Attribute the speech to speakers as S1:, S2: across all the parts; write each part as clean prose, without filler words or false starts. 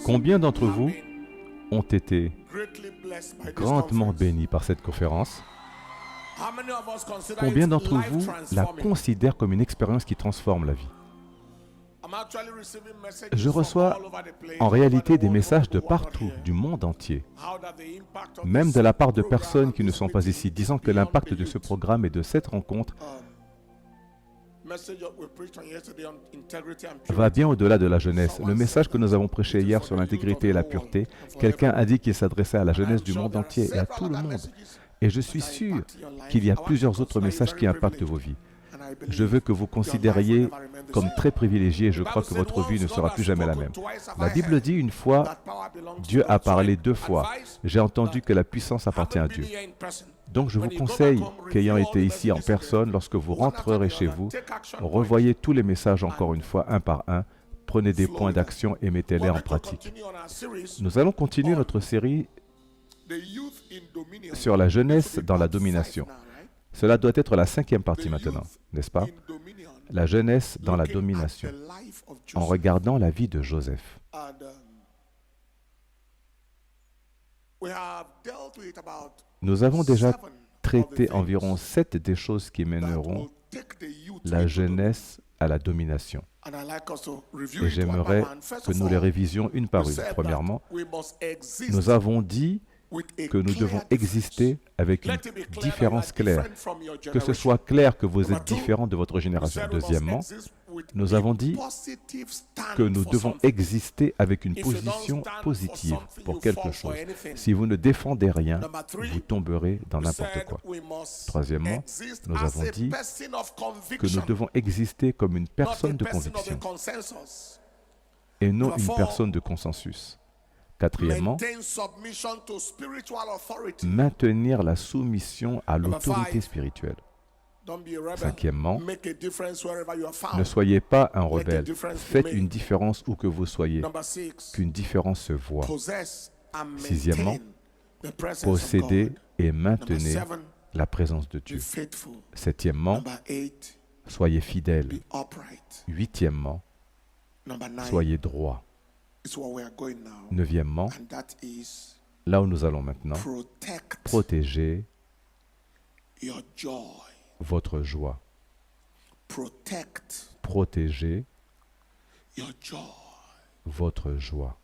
S1: Combien d'entre vous ont été grandement bénis par cette conférence? Combien d'entre vous la considèrent comme une expérience qui transforme la vie? Je reçois en réalité des messages de partout, du monde entier, même de la part de personnes qui ne sont pas ici, disant que l'impact de ce programme et de cette rencontre va bien au-delà de la jeunesse. Le message que nous avons prêché hier sur l'intégrité et la pureté, quelqu'un a dit qu'il s'adressait à la jeunesse du monde entier et à tout le monde. Et je suis sûr qu'il y a plusieurs autres messages qui impactent vos vies. Je veux que vous considériez comme très privilégié et je crois que votre vie ne sera plus jamais la même. La Bible dit une fois, Dieu a parlé 2 fois. J'ai entendu que la puissance appartient à Dieu. Donc je vous conseille, qu'ayant été ici en personne, lorsque vous rentrerez chez vous, revoyez tous les messages encore une fois, un par un, prenez des points d'action et mettez-les en pratique. Nous allons continuer notre série sur la jeunesse dans la domination. Cela doit être la 5e partie maintenant, n'est-ce pas? La jeunesse dans la domination, en regardant la vie de Joseph. Nous avons déjà traité environ 7 des choses qui mèneront la jeunesse à la domination. Et j'aimerais que nous les révisions une par une. Premièrement, nous avons dit que nous devons exister avec une différence claire, que ce soit clair que vous êtes différent de votre génération. Deuxièmement, nous avons dit que nous devons exister avec une position positive pour quelque chose. Si vous ne défendez rien, vous tomberez dans n'importe quoi. Troisièmement, nous avons dit que nous devons exister comme une personne de conviction et non une personne de consensus. Quatrièmement, maintenir la soumission à l'autorité spirituelle. Cinquièmement, ne soyez pas un rebelle. Faites une différence où que vous soyez, qu'une différence se voit. Sixièmement, possédez et maintenez la présence de Dieu. Septièmement, soyez fidèles. Huitièmement, soyez droits. Neuvièmement, là où nous allons maintenant, protégez votre joie. Protégez votre joie.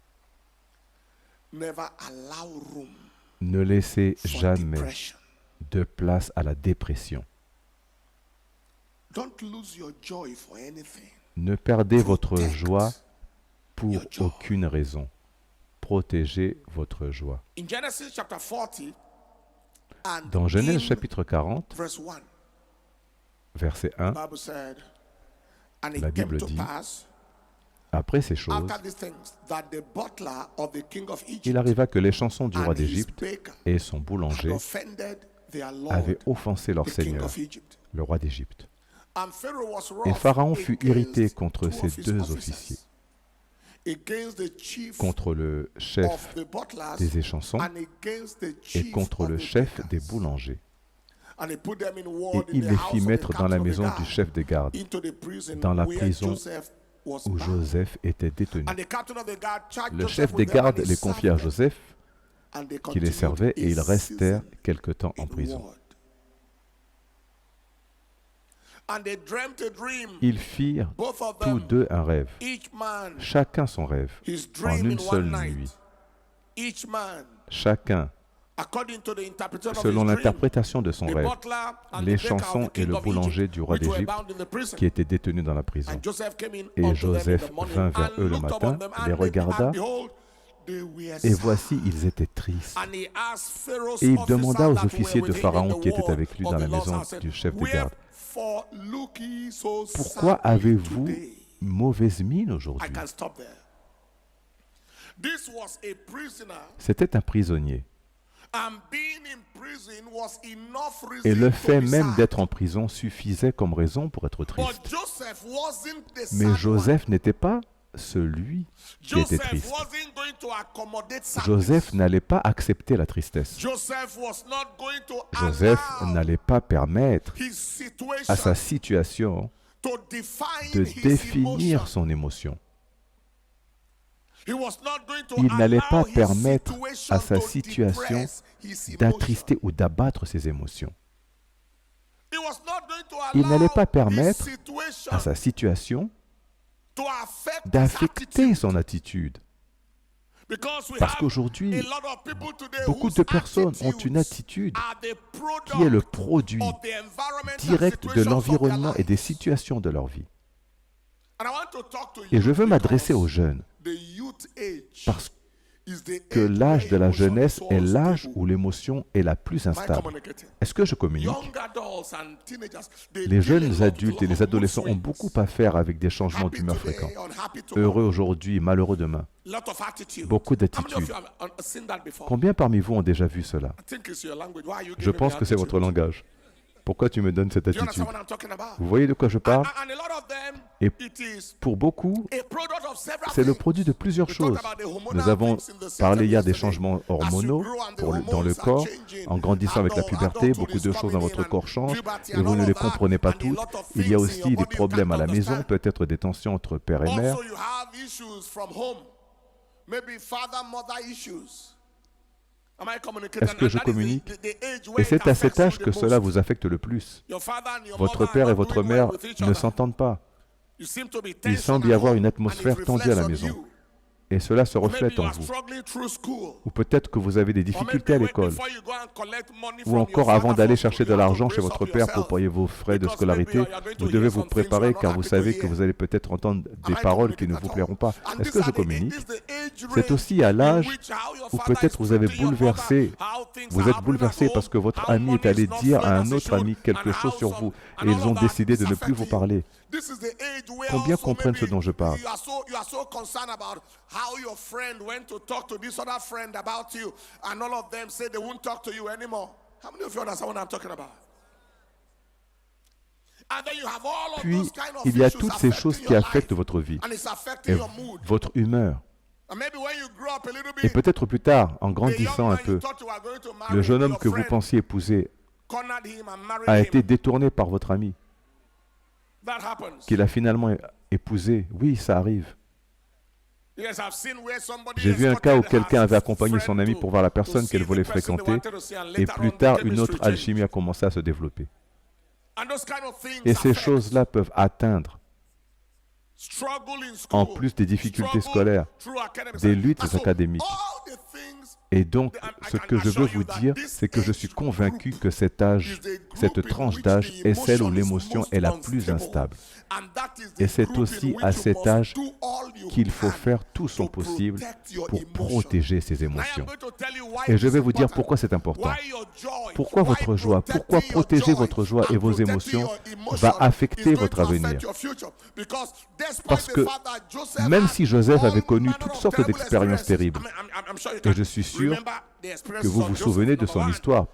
S1: Ne laissez jamais de place à la dépression. Ne perdez votre joie pour aucune raison. Protégez votre joie. Dans Genèse chapitre 40, verset 1, la Bible dit, après ces choses, il arriva que les chansons du roi d'Égypte et son boulanger avaient offensé leur Seigneur, le roi d'Égypte. Et Pharaon fut irrité contre ces 2 officiers, contre le chef des échansons et contre le chef des boulangers. Et il les fit mettre dans la maison du chef des gardes, dans la prison où Joseph était détenu. Le chef des gardes les confia à Joseph, qui les servait, et ils restèrent quelque temps en prison. Ils firent tous 2 un rêve, chacun son rêve, en une seule nuit. Chacun, selon l'interprétation de son rêve, les chansons et le boulanger du roi d'Égypte qui étaient détenus dans la prison. Et Joseph vint vers eux le matin, les regarda, et voici, ils étaient tristes. Et il demanda aux officiers de Pharaon qui étaient avec lui dans la maison du chef des gardes, « Pourquoi avez-vous mauvaise mine aujourd'hui ?» C'était un prisonnier. Et le fait même d'être en prison suffisait comme raison pour être triste. Mais Joseph n'était pas celui qui était triste. Joseph n'allait pas accepter la tristesse. Joseph n'allait pas permettre à sa situation de définir son émotion. Il n'allait pas permettre à sa situation d'attrister ou d'abattre ses émotions. Il n'allait pas permettre à sa situation d'affecter son attitude. Parce qu'aujourd'hui, beaucoup de personnes ont une attitude qui est le produit direct de l'environnement et des situations de leur vie. Et je veux m'adresser aux jeunes, parce que l'âge de la jeunesse est l'âge où l'émotion est la plus instable. Est-ce que je communique? Les jeunes adultes et les adolescents ont beaucoup à faire avec des changements d'humeur fréquents. Heureux aujourd'hui, malheureux demain. Beaucoup d'attitudes. Combien parmi vous ont déjà vu cela? Je pense que c'est votre langage. Pourquoi tu me donnes cette attitude? Vous voyez de quoi je parle? Et pour beaucoup, c'est le produit de plusieurs choses. Nous avons parlé hier des changements hormonaux dans le corps. En grandissant avec la puberté, beaucoup de choses dans votre corps changent et vous ne les comprenez pas toutes. Il y a aussi des problèmes à la maison, peut-être des tensions entre père et mère. Est-ce que je communique? Et c'est à cet âge que cela vous affecte le plus. Votre père et votre mère ne s'entendent pas. Il semble y avoir une atmosphère tendue à la maison. Et cela se reflète en vous. Ou peut-être que vous avez des difficultés à l'école. Ou encore, avant d'aller chercher de l'argent chez votre père pour payer vos frais de scolarité, vous devez vous préparer car vous savez que vous allez peut-être entendre des paroles qui ne vous plairont pas. Est-ce que je communique? C'est aussi à l'âge où peut-être vous êtes bouleversé parce que votre ami est allé dire à un autre ami quelque chose sur vous et ils ont décidé de ne plus vous parler. Combien comprennent ce dont je parle? Puis, il y a toutes ces choses qui affectent votre vie et votre humeur. Et peut-être plus tard, en grandissant un peu, le jeune homme que vous pensiez épouser a été détourné par votre ami, qu'il a finalement épousé. Oui, ça arrive. J'ai vu un cas où quelqu'un avait accompagné son ami pour voir la personne qu'elle voulait fréquenter, et plus tard, une autre alchimie a commencé à se développer. Et ces choses-là peuvent atteindre, en plus des difficultés scolaires, des luttes académiques. Et donc, ce que je veux vous dire, c'est que je suis convaincu que cette tranche d'âge est celle où l'émotion est la plus instable. Et c'est aussi à cet âge qu'il faut faire tout son possible pour protéger ses émotions. Et je vais vous dire pourquoi c'est important. Pourquoi votre joie, pourquoi protéger votre joie et vos émotions va affecter votre avenir. Parce que même si Joseph avait connu toutes sortes d'expériences terribles, et je suis sûr que vous vous souvenez de son histoire.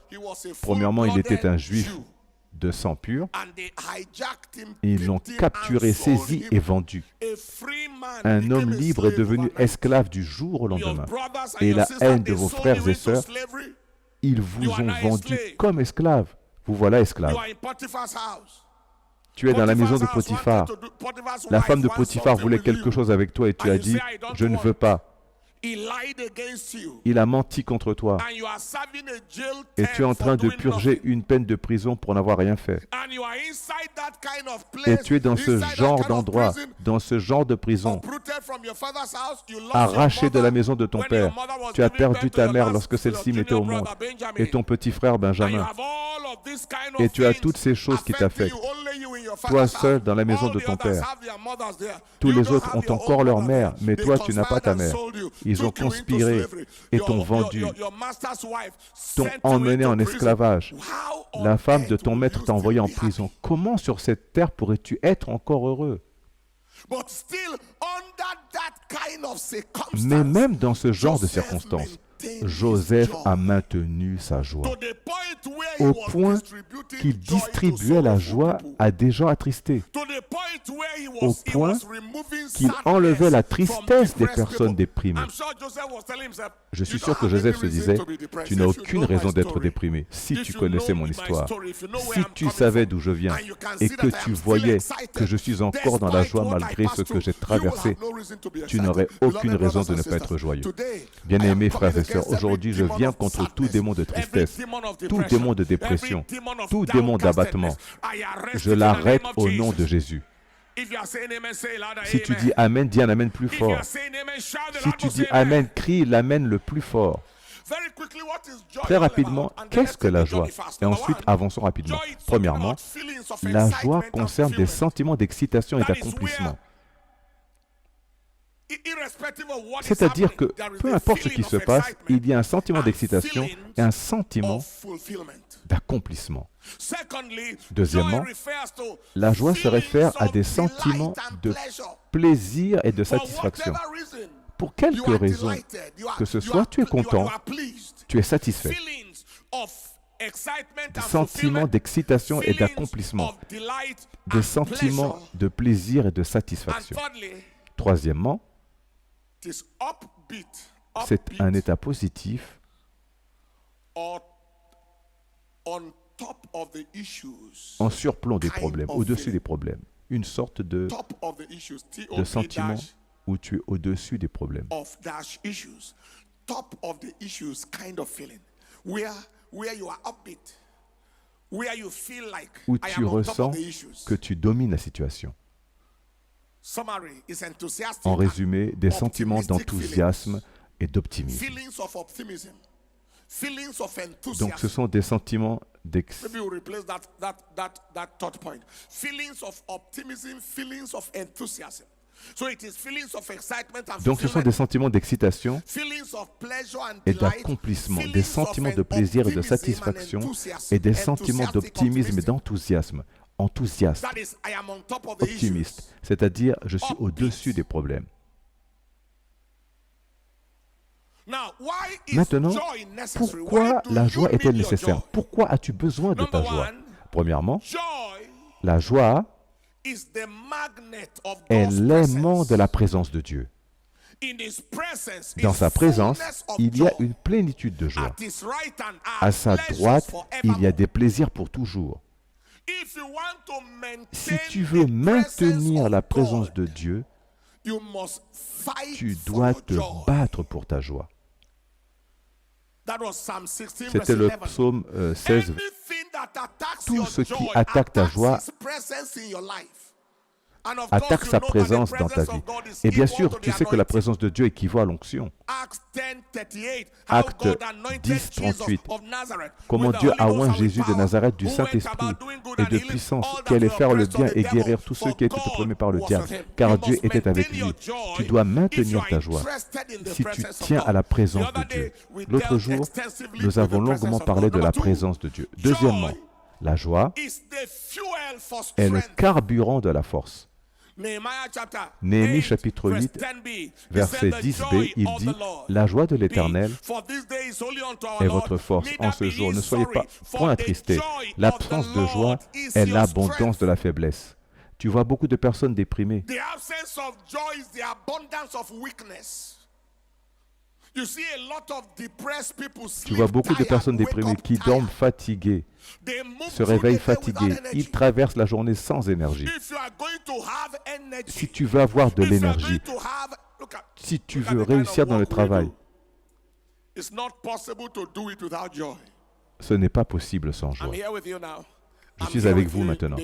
S1: Premièrement, il était un juif de sang pur. Ils l'ont capturé, saisi et vendu. Un homme libre est devenu esclave du jour au lendemain. Et la haine de vos frères et sœurs, ils vous ont vendu comme esclave. Vous voilà esclave. Tu es dans la maison de Potiphar. La femme de Potiphar voulait quelque chose avec toi et tu as dit, je ne veux pas. Il a menti contre toi. Et tu es en train de purger une peine de prison pour n'avoir rien fait. Et tu es dans ce genre d'endroit, dans ce genre de prison, arraché de la maison de ton père. Tu as perdu ta mère lorsque celle-ci mettait au monde, et ton petit frère Benjamin. Et tu as toutes ces choses qui t'affectent. Toi seul dans la maison de ton père. Tous les autres ont encore leur mère, mais toi tu n'as pas ta mère. Ils ont conspiré et t'ont vendu, t'ont emmené en esclavage. La femme de ton maître t'a envoyé en prison. Comment sur cette terre pourrais-tu être encore heureux? Mais même dans ce genre de circonstances, Joseph a maintenu sa joie, au point qu'il distribuait la joie à des gens attristés, au point qu'il enlevait la tristesse des personnes déprimées. Je suis sûr que Joseph se disait, tu n'as aucune raison d'être déprimé. Si tu connaissais mon histoire, si tu savais d'où je viens et que tu voyais que je suis encore dans la joie malgré ce que j'ai traversé, tu n'aurais aucune raison de ne pas être joyeux. Bien-aimés frères et sœurs, aujourd'hui je viens contre tout démon de tristesse, tout démon de dépression, tout démon d'abattement. Je l'arrête au nom de Jésus. Si tu dis Amen, dis un Amen plus fort. Si tu dis Amen, crie l'Amen le plus fort. Très rapidement, qu'est-ce que la joie? Et ensuite, avançons rapidement. Premièrement, la joie concerne des sentiments d'excitation et d'accomplissement. C'est-à-dire que peu importe ce qui se passe, il y a un sentiment d'excitation et un sentiment d'accomplissement. Deuxièmement, la joie se réfère à des sentiments de plaisir et de satisfaction. Pour quelque raison que ce soit, tu es content, tu es satisfait. Des sentiments d'excitation et d'accomplissement, des sentiments de plaisir et de satisfaction. Troisièmement, c'est un état positif en surplomb des problèmes, au-dessus des problèmes. Une sorte de sentiment où tu es au-dessus des problèmes. Où tu ressens que tu domines la situation. En résumé, des sentiments d'enthousiasme et d'optimisme. Donc ce sont des sentiments Donc ce sont des sentiments d'excitation et d'accomplissement, des sentiments de plaisir et de satisfaction et des sentiments d'optimisme et d'enthousiasme. Enthousiaste, optimiste, c'est-à-dire je suis au-dessus des problèmes. Maintenant, pourquoi la joie est-elle nécessaire? Pourquoi as-tu besoin de ta joie? Premièrement, la joie est l'aimant de la présence de Dieu. Dans sa présence, il y a une plénitude de joie. À sa droite, il y a des plaisirs pour toujours. Si tu veux maintenir la présence de Dieu, tu dois te battre pour ta joie. C'était le psaume 16. Tout ce qui attaque ta joie attaque sa présence dans ta vie. Et bien sûr, tu sais que la présence de Dieu équivaut à l'onction. Acte 10, 38. Comment Dieu a oint Jésus de Nazareth du Saint-Esprit et de puissance, qui allait faire le bien et guérir tous ceux qui étaient opprimés par le diable, car Dieu était avec lui. Tu dois maintenir ta joie si tu tiens à la présence de Dieu. L'autre jour, nous avons longuement parlé de la présence de Dieu. Deuxièmement, la joie est le carburant de la force. Néhémie chapitre 8, verset 10b, il dit « La joie de l'Éternel est votre force en ce jour. Ne soyez pas point attristés. L'absence de joie est l'abondance de la faiblesse. » Tu vois beaucoup de personnes déprimées. Tu vois beaucoup de personnes déprimées qui dorment fatiguées, se réveillent fatiguées. Ils traversent la journée sans énergie. Si tu veux avoir de l'énergie, si tu veux réussir dans le travail, ce n'est pas possible sans joie. Je suis avec vous maintenant.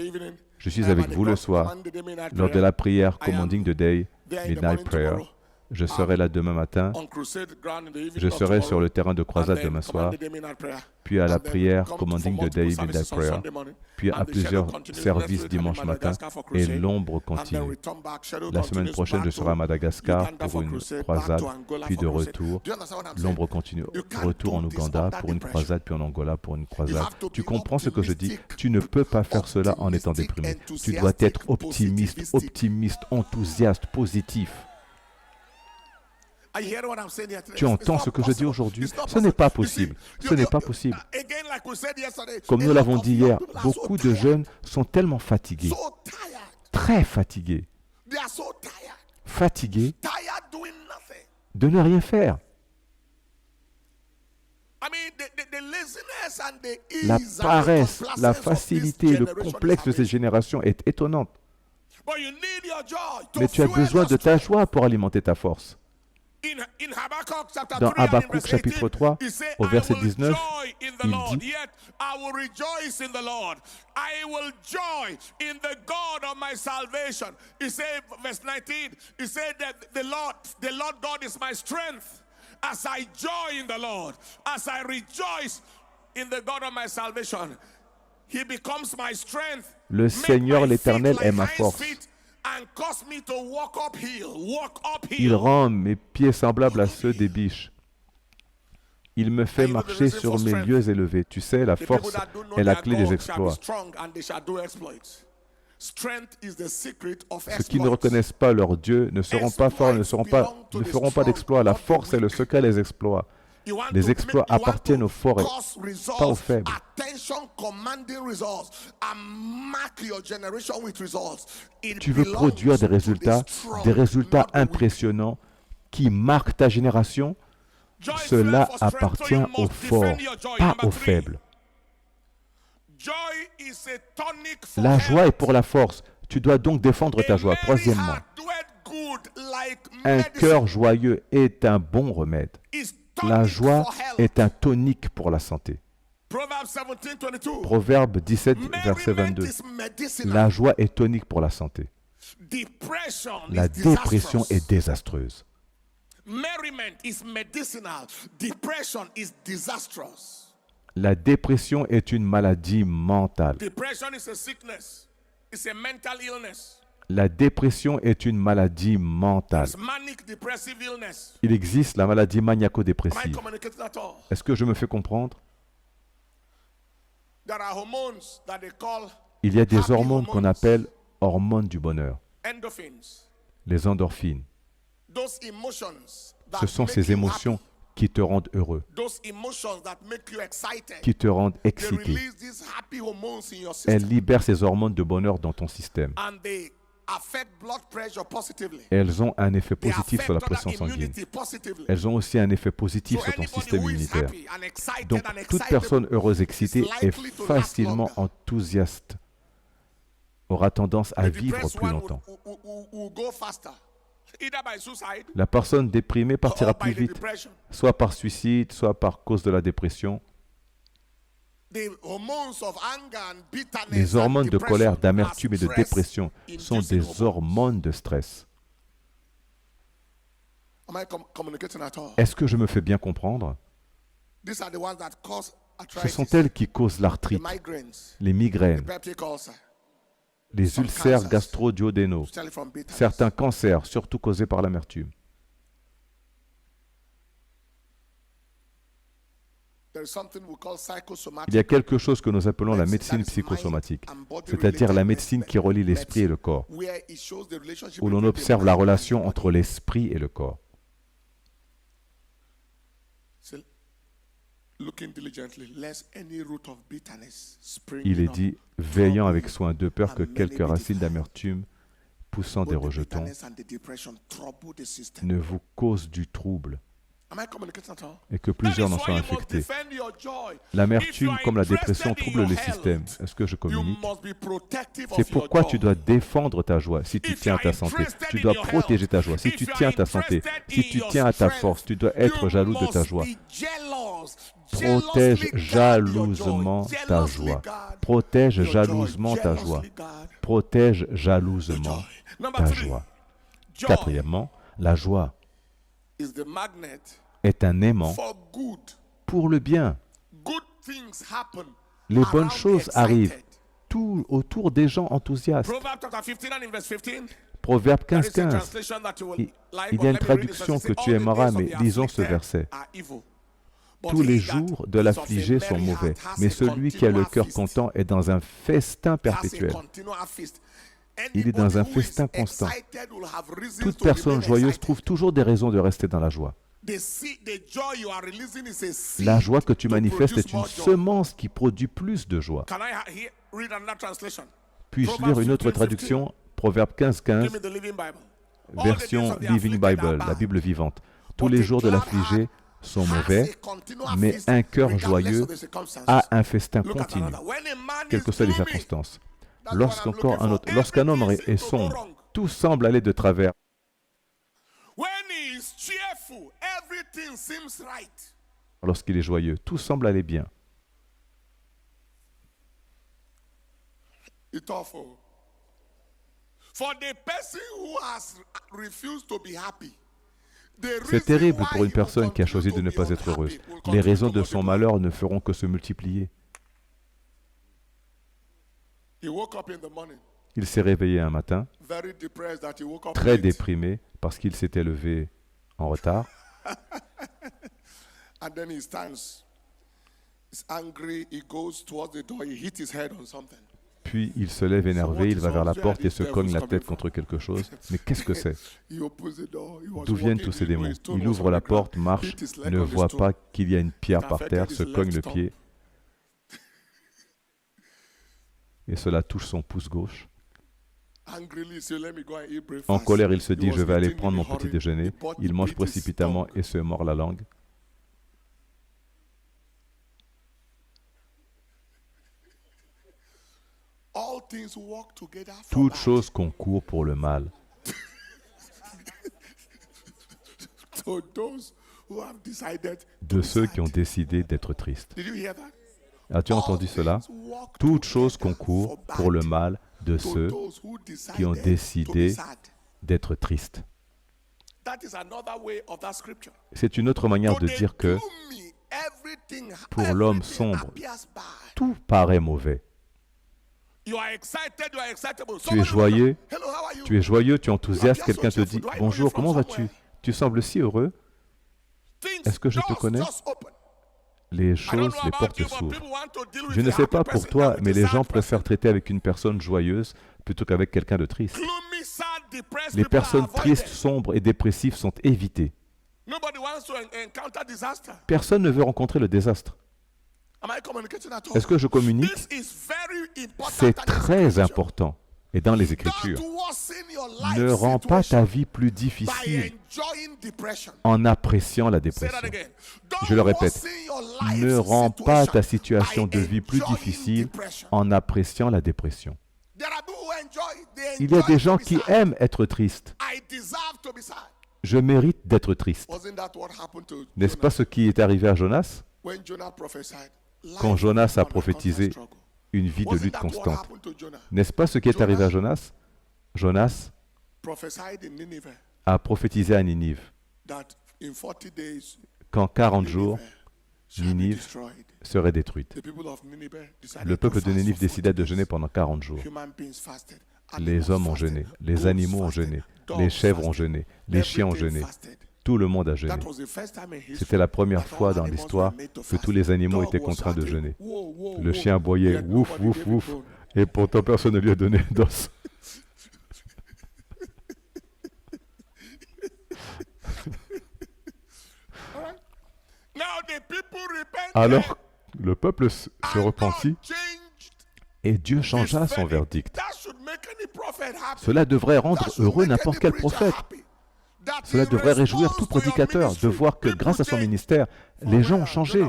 S1: Je suis avec vous le soir, lors de la prière Commanding the Day, Midnight Prayer. Je serai là demain matin. Je serai sur le terrain de croisade demain soir. Puis à la prière, Commanding the Day, Midnight Prayer. Puis à plusieurs services dimanche matin. Et l'ombre continue. La semaine prochaine, je serai à Madagascar pour une croisade. Puis de retour, l'ombre continue. Retour en Ouganda pour une croisade. Puis en Angola pour une croisade. Tu comprends ce que je dis? Tu ne peux pas faire cela en étant déprimé. Tu dois être optimiste, enthousiaste, positif. Tu entends ce que je dis aujourd'hui? Ce n'est pas possible. Ce n'est pas possible. Comme nous l'avons dit hier, beaucoup de jeunes sont tellement fatigués, très fatigués. Fatigués de ne rien faire. La paresse, la facilité, le complexe de cette génération est étonnante. Mais tu as besoin de ta joie pour alimenter ta force. Dans Habakkuk chapitre 3, au verset 19, il dit
S2: as I joy in the Lord, as I rejoice in the God of my salvation, He becomes my strength.
S1: Le Seigneur l'Éternel est ma force. Il rend mes pieds semblables à ceux des biches. Il me fait marcher sur mes lieux élevés. Tu sais, la force est la clé des exploits. Ceux qui ne reconnaissent pas leur Dieu ne seront pas forts, ne feront pas d'exploits. La force est le secret des exploits. Les exploits appartiennent aux forts et pas aux faibles. Tu veux produire des résultats impressionnants qui marquent ta génération. Cela appartient aux forts, pas aux faibles. La joie est pour la force. Tu dois donc défendre ta joie. Troisièmement, un cœur joyeux est un bon remède. La joie est un tonique pour la santé. Proverbe 17, verset 22. La joie est tonique pour la santé. La dépression est désastreuse. La dépression est une maladie mentale. La dépression est une maladie mentale. Il existe la maladie maniaco-dépressive. Est-ce que je me fais comprendre? Il y a des hormones qu'on appelle hormones du bonheur. Les endorphines. Ce sont ces émotions qui te rendent heureux, qui te rendent excité. Elles libèrent ces hormones de bonheur dans ton système. Elles ont un effet positif sur la pression sanguine. Elles ont aussi un effet positif sur ton système immunitaire. Donc, toute personne heureuse, excitée est facilement enthousiaste, aura tendance à vivre plus longtemps. La personne déprimée partira plus vite, soit par suicide, soit par cause de la dépression. Les hormones de colère, d'amertume et de dépression sont des hormones de stress. Est-ce que je me fais bien comprendre? Ce sont elles qui causent l'arthrite, les migraines, les ulcères gastro-duodénaux, certains cancers, surtout causés par l'amertume. Il y a quelque chose que nous appelons la médecine psychosomatique, c'est-à-dire la médecine qui relie l'esprit et le corps, où l'on observe la relation entre l'esprit et le corps. Il est dit, veillant avec soin, de peur que quelques racines d'amertume poussant des rejetons ne vous causent du trouble et que plusieurs n'en soient infectés. L'amertume comme la dépression trouble le système. Est-ce que je communique? C'est pourquoi tu dois défendre ta joie si tu tiens à ta santé. Tu dois protéger ta joie si tu tiens à ta santé. Si tu tiens à ta force, tu dois être jaloux de ta joie. Protège jalousement ta joie. Protège jalousement ta joie. Protège jalousement ta joie. Quatrièmement, la joie est un aimant pour le bien. Les bonnes choses arrivent tout autour des gens enthousiastes. Proverbe 15:15. Il y a une traduction que tu aimeras, mais lisons ce verset. Tous les jours de l'affligé sont mauvais, mais celui qui a le cœur content est dans un festin perpétuel. Il est dans un festin constant. Toute personne joyeuse trouve toujours des raisons de rester dans la joie. La joie que tu manifestes est une semence qui produit plus de joie. Puis-je lire une autre traduction? Proverbe 15:15,
S2: Give me the Living Bible.
S1: version Living Bible, la Bible vivante. Tous les jours de l'affligé sont mauvais, mais un cœur joyeux a un festin continu, quelles que soient les circonstances. Lorsqu'un homme est sombre, tout semble aller de travers. Lorsqu'il est joyeux, tout semble aller bien. C'est terrible pour une personne qui a choisi de ne pas être heureuse. Les raisons de son malheur ne feront que se multiplier. Il s'est réveillé un matin, très déprimé, parce qu'il s'était levé en retard. Puis il se lève énervé, il va vers la porte et se cogne la tête contre quelque chose. Mais qu'est-ce que c'est? D'où viennent tous ces démons? Il ouvre la porte, marche, ne voit pas qu'il y a une pierre par terre, se cogne le pied. Et cela touche son pouce gauche. En colère, il se dit, je vais aller prendre mon petit déjeuner. Il mange précipitamment et se mord la langue. Toutes choses concourent pour le mal. De ceux qui ont décidé d'être tristes. As-tu entendu cela? Toutes choses concourent pour le mal de ceux qui ont décidé d'être tristes. C'est une autre manière de dire que pour l'homme sombre, tout paraît mauvais. Tu es joyeux, tu es enthousiaste, quelqu'un te dit « Bonjour, comment vas-tu? Tu sembles si heureux. Est-ce que je te connais ?» Les choses, les portes s'ouvrent. Je ne sais pas pour toi, mais les gens préfèrent traiter avec une personne joyeuse plutôt qu'avec quelqu'un de triste. Les personnes tristes, sombres et dépressives sont évitées. Personne ne veut rencontrer le désastre. Est-ce que je communique? C'est très important. Et dans les Écritures, ne rends pas ta vie plus difficile en appréciant la dépression. Je le répète, ne rends pas ta situation de vie plus difficile en appréciant la dépression. Il y a des gens qui aiment être tristes. Je mérite d'être triste. N'est-ce pas ce qui est arrivé à Jonas? Quand Jonas a prophétisé une vie de lutte constante. N'est-ce pas ce qui est arrivé à Jonas? Jonas a prophétisé à Ninive qu'en 40 jours, Ninive serait détruite. Le peuple de Ninive décida de jeûner pendant 40 jours. Les hommes ont jeûné, les animaux ont jeûné, les chèvres ont jeûné, les chiens ont jeûné. Tout le monde a jeûné. C'était la première fois dans l'histoire que tous les animaux étaient contraints de jeûner. Le chien aboyait « ouf, ouf, ouf » et pourtant personne ne lui a donné d'os. Alors, le peuple se repentit et Dieu changea son verdict. Cela devrait rendre heureux n'importe quel prophète. Cela devrait réjouir tout prédicateur de voir que grâce à son ministère, les gens ont changé.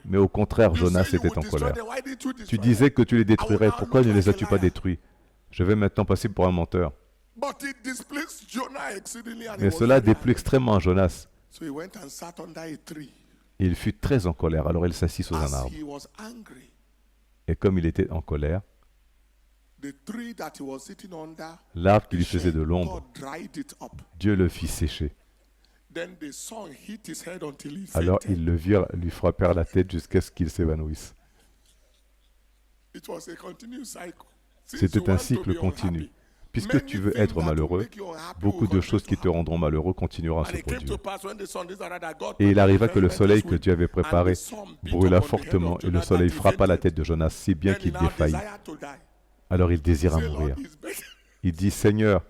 S1: Mais au contraire, Jonas était en colère. Tu disais que tu les détruirais. Pourquoi ne les as-tu pas détruits? Je vais maintenant passer pour un menteur. Mais cela déplut extrêmement Jonas. Il fut très en colère, alors il s'assit sous un arbre. Et comme il était en colère, l'arbre qui lui faisait de l'ombre, Dieu le fit sécher. Alors ils le virent, lui frappèrent la tête jusqu'à ce qu'il s'évanouisse. C'était un cycle continu. Puisque tu veux être malheureux, beaucoup de choses qui te rendront malheureux continueront à se produire. Et il arriva que le soleil que Dieu avait préparé brûla fortement et le soleil frappa la tête de Jonas si bien qu'il défaillit. Alors il désira mourir. Il dit, Seigneur,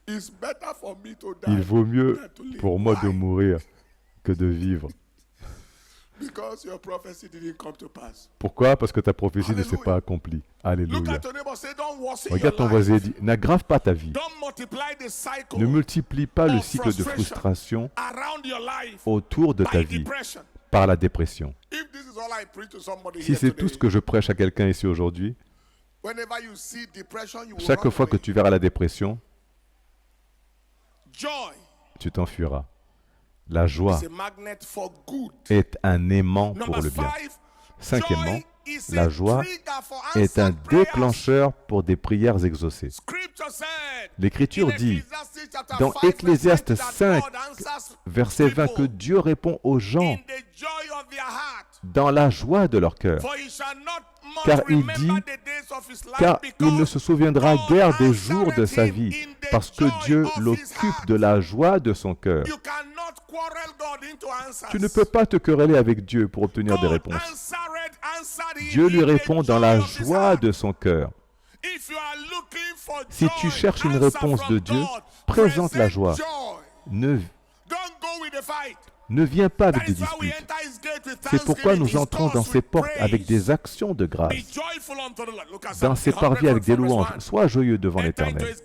S1: il vaut mieux pour moi de mourir que de vivre.
S2: Because your prophecy didn't come to pass.
S1: Pourquoi? Parce que ta prophétie ne s'est pas accomplie. Alléluia. Regarde ton voisin et dis, n'aggrave pas ta vie. Ne multiplie pas le cycle de frustration autour de ta vie par la dépression. Si c'est tout ce que je prêche à quelqu'un ici aujourd'hui, chaque fois que tu verras la dépression, tu t'enfuiras. La joie est un aimant pour le bien. Cinquièmement, la joie est un déclencheur pour des prières exaucées. L'Écriture dit dans Ecclésiaste 5, verset 20, que Dieu répond aux gens dans la joie de leur cœur. Car il dit, car il ne se souviendra guère des jours de sa vie, parce que Dieu l'occupe de la joie de son cœur. Tu ne peux pas te quereller avec Dieu pour obtenir des réponses. Dieu lui répond dans la joie de son cœur. Si tu cherches une réponse de Dieu, présente la joie. Ne viens pas avec des disputes. C'est pourquoi nous entrons dans ces portes avec des actions de grâce, dans ces parvis avec des louanges. Sois joyeux devant l'Éternel.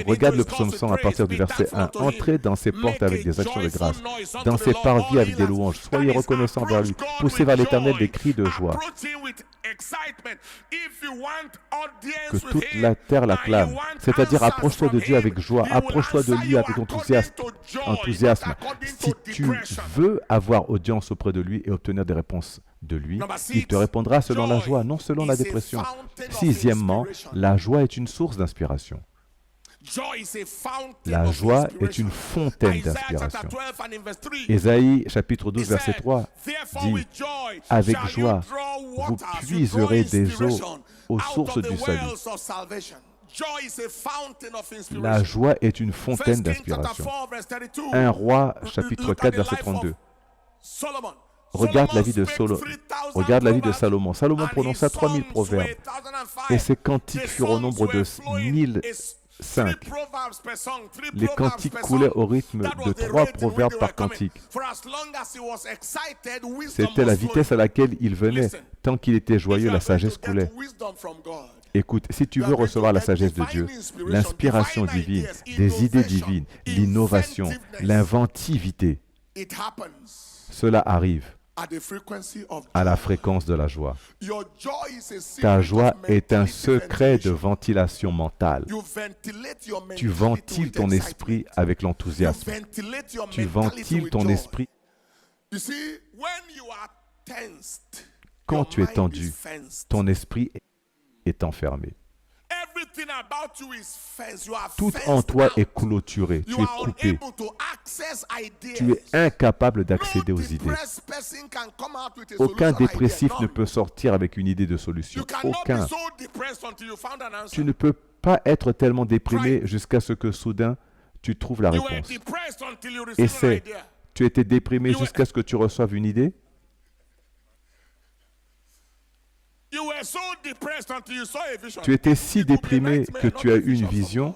S1: Regarde le psaume 100 à partir du verset 1. Entrez dans ces portes avec des actions de grâce, dans ces parvis avec des louanges. Soyez reconnaissants vers lui. Poussez vers l'Éternel des cris de joie. Que toute la terre l'acclame. C'est-à-dire, approche-toi de Dieu avec joie. Approche-toi de lui avec enthousiasme. Si tu veux avoir audience auprès de lui et obtenir des réponses de lui, il te répondra selon la joie, non selon la dépression. Sixièmement, la joie est une source d'inspiration. La joie est une fontaine d'inspiration. Ésaïe chapitre 12 verset 3 dit « Avec joie, vous puiserez des eaux aux sources du salut. » La joie est une fontaine d'inspiration. 1 Roi chapitre 4 verset 32. Regarde la vie de Salomon. Salomon prononça 3000 proverbes et ses cantiques furent au nombre de 1005. Les cantiques coulaient au rythme de 3 proverbes par cantique. C'était la vitesse à laquelle il venait. Tant qu'il était joyeux, la sagesse coulait. Écoute, si tu veux recevoir la sagesse de Dieu, l'inspiration divine, des idées divines, l'innovation, l'inventivité, cela arrive à la fréquence de la joie. Ta joie est un secret de ventilation mentale. Tu ventiles ton esprit avec l'enthousiasme. Tu ventiles ton esprit. Quand tu es tendu, ton esprit est enfermé. Tout en toi est clôturé, tu es coupé. Tu es incapable d'accéder aux idées. Aucun dépressif ne peut sortir avec une idée de solution. Aucun. Tu ne peux pas être tellement déprimé jusqu'à ce que soudain tu trouves la réponse. Essaie. Tu étais déprimé jusqu'à ce que tu reçoives une idée? Tu étais si déprimé que tu as eu une vision?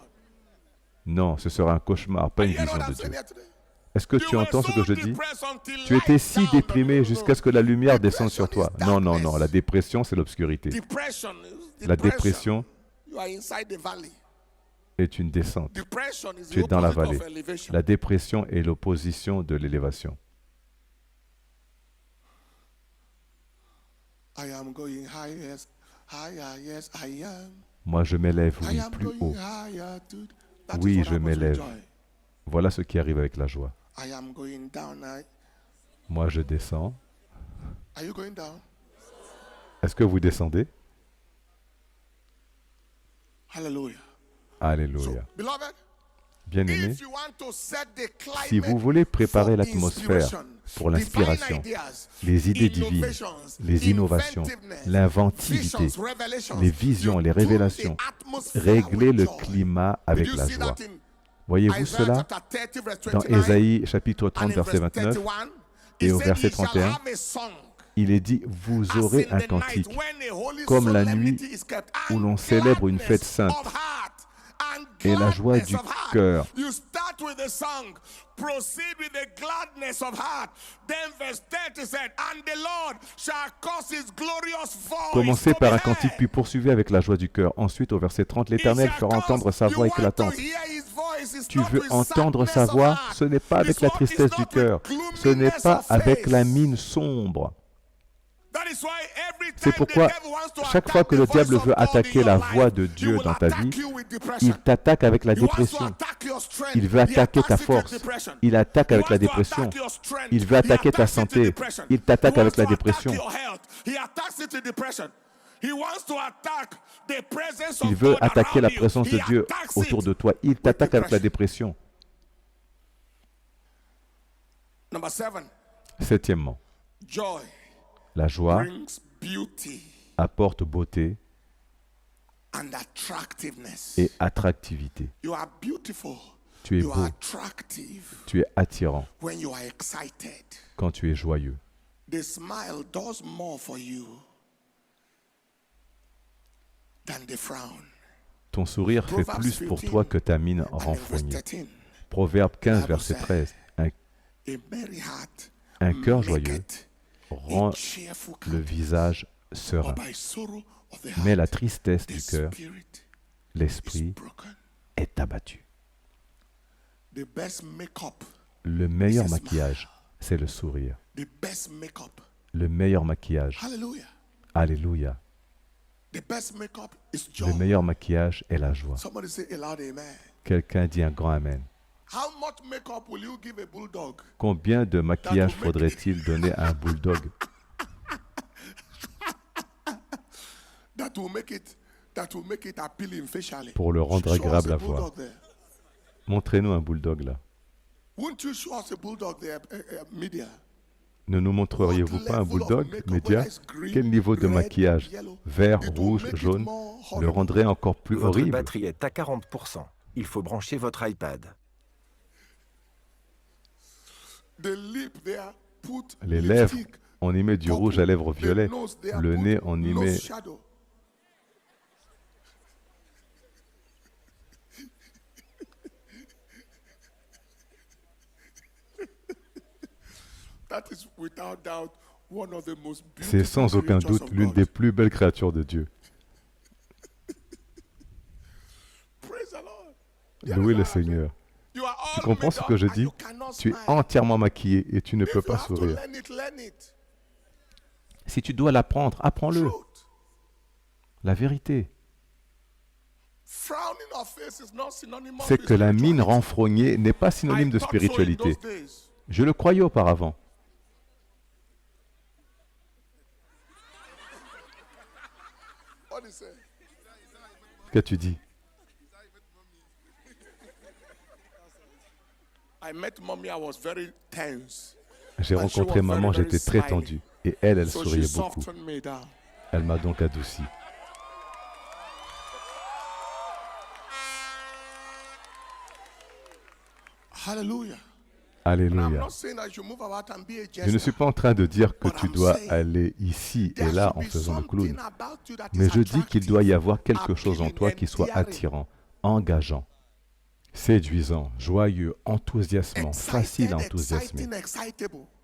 S1: Non, ce sera un cauchemar, pas une vision de Dieu. Est-ce que tu entends ce que je dis? Tu étais si déprimé jusqu'à ce que la lumière descende sur toi. Non, non, non, la dépression, c'est l'obscurité. La dépression est une descente. Tu es dans la vallée. La dépression est l'opposition de l'élévation. Moi, je m'élève, oui, plus haut. Oui, je m'élève. Voilà ce qui arrive avec la joie. Moi, je descends. Est-ce que vous descendez? Alléluia. Bien-aimés, si vous voulez préparer l'atmosphère pour l'inspiration, les idées divines, les innovations, l'inventivité, les visions, les révélations, réglez le climat avec la joie. Voyez-vous cela dans Ésaïe chapitre 30 verset 29 et au verset 31? Il est dit, vous aurez un cantique comme la nuit où l'on célèbre une fête sainte. et la joie du cœur.
S2: You start with the song, proceed with the gladness of heart. Then verse 30 said, and the Lord shall cause his glorious voice
S1: Commencez
S2: to
S1: par
S2: be
S1: un cantique,
S2: heard.
S1: puis poursuivez avec la joie du cœur. Ensuite, au verset 30, l'Éternel fera entendre sa voix éclatante. Tu veux entendre sa voix? Ce n'est pas avec la tristesse du cœur. Ce n'est pas avec la mine sombre. C'est pourquoi, chaque fois que le diable veut attaquer la voix de Dieu dans ta vie, il t'attaque avec la dépression. Il veut attaquer ta force. Il attaque avec la dépression. Il veut attaquer ta santé. Il t'attaque avec la dépression. Il veut attaquer la présence de Dieu autour de toi. Il t'attaque avec la dépression. Septièmement, la joie apporte beauté et attractivité. Tu es beau, tu es attirant quand tu es joyeux. Ton sourire fait plus pour toi que ta mine renfrognée. Proverbe 15, verset 13. Un cœur joyeux rend le visage serein. Mais la tristesse du cœur, l'esprit est abattu. Le meilleur maquillage, c'est le sourire. Le meilleur maquillage, alléluia. Le meilleur maquillage est la joie. Quelqu'un dit un grand amen. Combien de maquillage faudrait-il donner à un bulldog pour le rendre agréable à voir? Montrez-nous un bulldog là. Ne nous montreriez-vous pas un bulldog, média? Quel niveau de maquillage, vert, rouge, jaune, le rendrait encore plus
S3: Votre
S1: horrible?
S3: batterie est à 40%. Il faut brancher votre iPad.
S1: Les lèvres, on y met du rouge à lèvres violet. Le nez, on y met... C'est sans aucun doute l'une des plus belles créatures de Dieu. Louez le Seigneur. Tu comprends ce que je dis? Tu es entièrement maquillé et tu ne peux pas sourire. Si tu dois l'apprendre, apprends-le. La vérité, c'est que la mine renfrognée n'est pas synonyme de spiritualité. Je le croyais auparavant. Qu'as-tu dit? J'ai rencontré maman, j'étais très tendu. Et elle souriait beaucoup. Elle m'a donc adouci.
S2: Hallelujah.
S1: Alléluia. Je ne suis pas en train de dire que tu dois aller ici et là en faisant le clown. Mais je dis qu'il doit y avoir quelque chose en toi qui soit attirant, engageant, séduisant, joyeux, enthousiasmant, facile à enthousiasmer.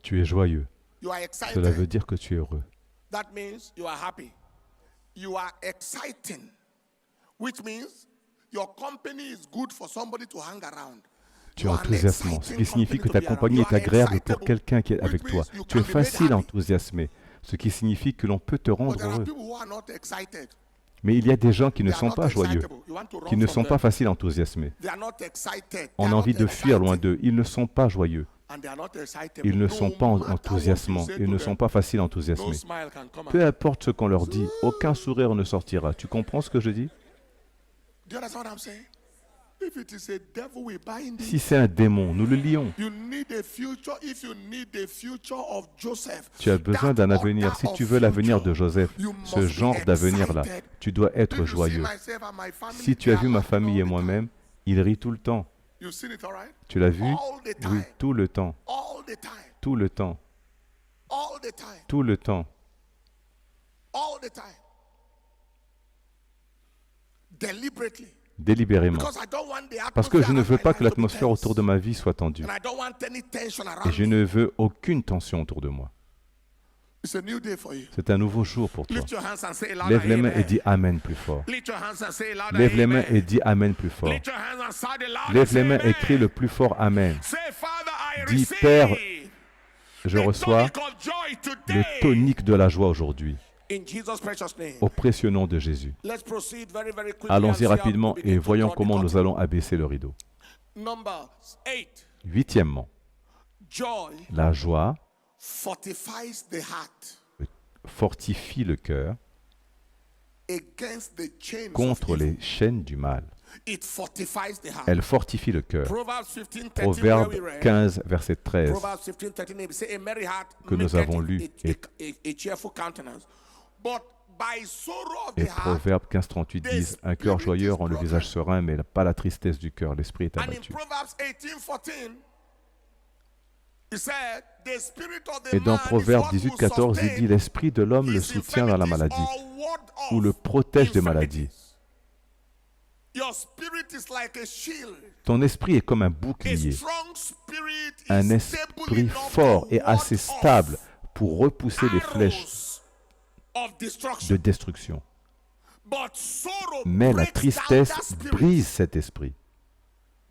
S1: Tu es joyeux. Cela veut dire que tu es heureux. Tu es enthousiasmant, ce qui signifie que ta compagnie est agréable pour quelqu'un qui est avec toi. Tu es facile à enthousiasmer, ce qui signifie que l'on peut te rendre heureux. Mais il y a des gens qui ne sont pas joyeux, qui ne sont pas faciles à enthousiasmer. On a envie de fuir loin d'eux. Ils ne sont pas joyeux. Ils ne sont pas enthousiasmants. Ils ne sont pas faciles à enthousiasmer. Peu importe ce qu'on leur dit, aucun sourire ne sortira. Tu comprends ce que je dis? Si c'est un démon, nous le lions. Tu as besoin d'un avenir. Si tu veux l'avenir de Joseph, ce genre d'avenir-là, tu dois être joyeux. Si tu as vu ma famille et moi-même, ils rient tout le temps. Tu l'as vu? Oui, tout le temps. Tout le temps. Tout le temps. délibérément, parce que je ne veux pas que l'atmosphère autour de ma vie soit tendue.
S2: And I don't want any tension
S1: Et
S2: around
S1: je
S2: me.
S1: ne veux aucune tension autour de moi.
S2: It's a new day for you.
S1: C'est un nouveau jour pour toi.
S2: Lift your hands and say louder,
S1: Lève les mains et
S2: amen.
S1: dis Amen plus fort.
S2: Lift your hands and say louder,
S1: Lève les mains
S2: amen.
S1: et dis Amen plus fort.
S2: Lift your hands and shout it louder,
S1: Lève les
S2: say
S1: mains et
S2: amen.
S1: crie le plus fort Amen.
S2: Say, Father, I
S1: Dis,
S2: receive
S1: Père, Je
S2: the
S1: reçois
S2: tonic of joy
S1: le
S2: today.
S1: tonique de la joie aujourd'hui,
S2: In Jesus' precious name.
S1: au précieux nom de Jésus.
S2: Let's proceed very, very quickly and
S1: Allons-y
S2: see how
S1: rapidement
S2: we begin
S1: et
S2: to
S1: voyons
S2: draw the
S1: comment nous
S2: curtain.
S1: allons abaisser le rideau.
S2: Number 8.
S1: Huitièmement,
S2: Joy
S1: la joie
S2: fortifies the heart
S1: fortifie le cœur
S2: against the chains
S1: contre
S2: of evil.
S1: les chaînes du mal.
S2: It fortifies the heart.
S1: Elle fortifie le cœur.
S2: Proverbs 15:13, where
S1: Proverbe
S2: we read.
S1: 15, verset 13,
S2: Proverbs 15:13, say, a merry heart
S1: que nous
S2: maketh
S1: avons lu,
S2: a cheerful countenance. But by sorrow of
S1: et
S2: the heart,
S1: Proverbe 15, 38 disent « Un cœur joyeux rend le visage serein, mais pas la tristesse du cœur, l'esprit est
S2: and in
S1: abattu.
S2: Proverbs 18:14, it said, the spirit of the
S1: Et dans
S2: man is
S1: Proverbe
S2: what
S1: 18,
S2: will
S1: 14, il dit
S2: sustain
S1: « L'esprit de l'homme le
S2: his
S1: soutient dans la
S2: infirmities
S1: maladie
S2: or ward off
S1: ou le protège des maladies.
S2: infirmities. Your spirit is like a shield.
S1: Ton esprit est comme un
S2: A
S1: bouclier,
S2: strong spirit
S1: un
S2: is stable
S1: esprit
S2: enough
S1: fort
S2: to
S1: et
S2: ward
S1: assez
S2: off
S1: stable pour repousser les flèches
S2: arrows of
S1: de
S2: destruction.
S1: destruction.
S2: But sorrow
S1: Mais la
S2: breaks down
S1: tristesse
S2: that spirit.
S1: brise cet esprit.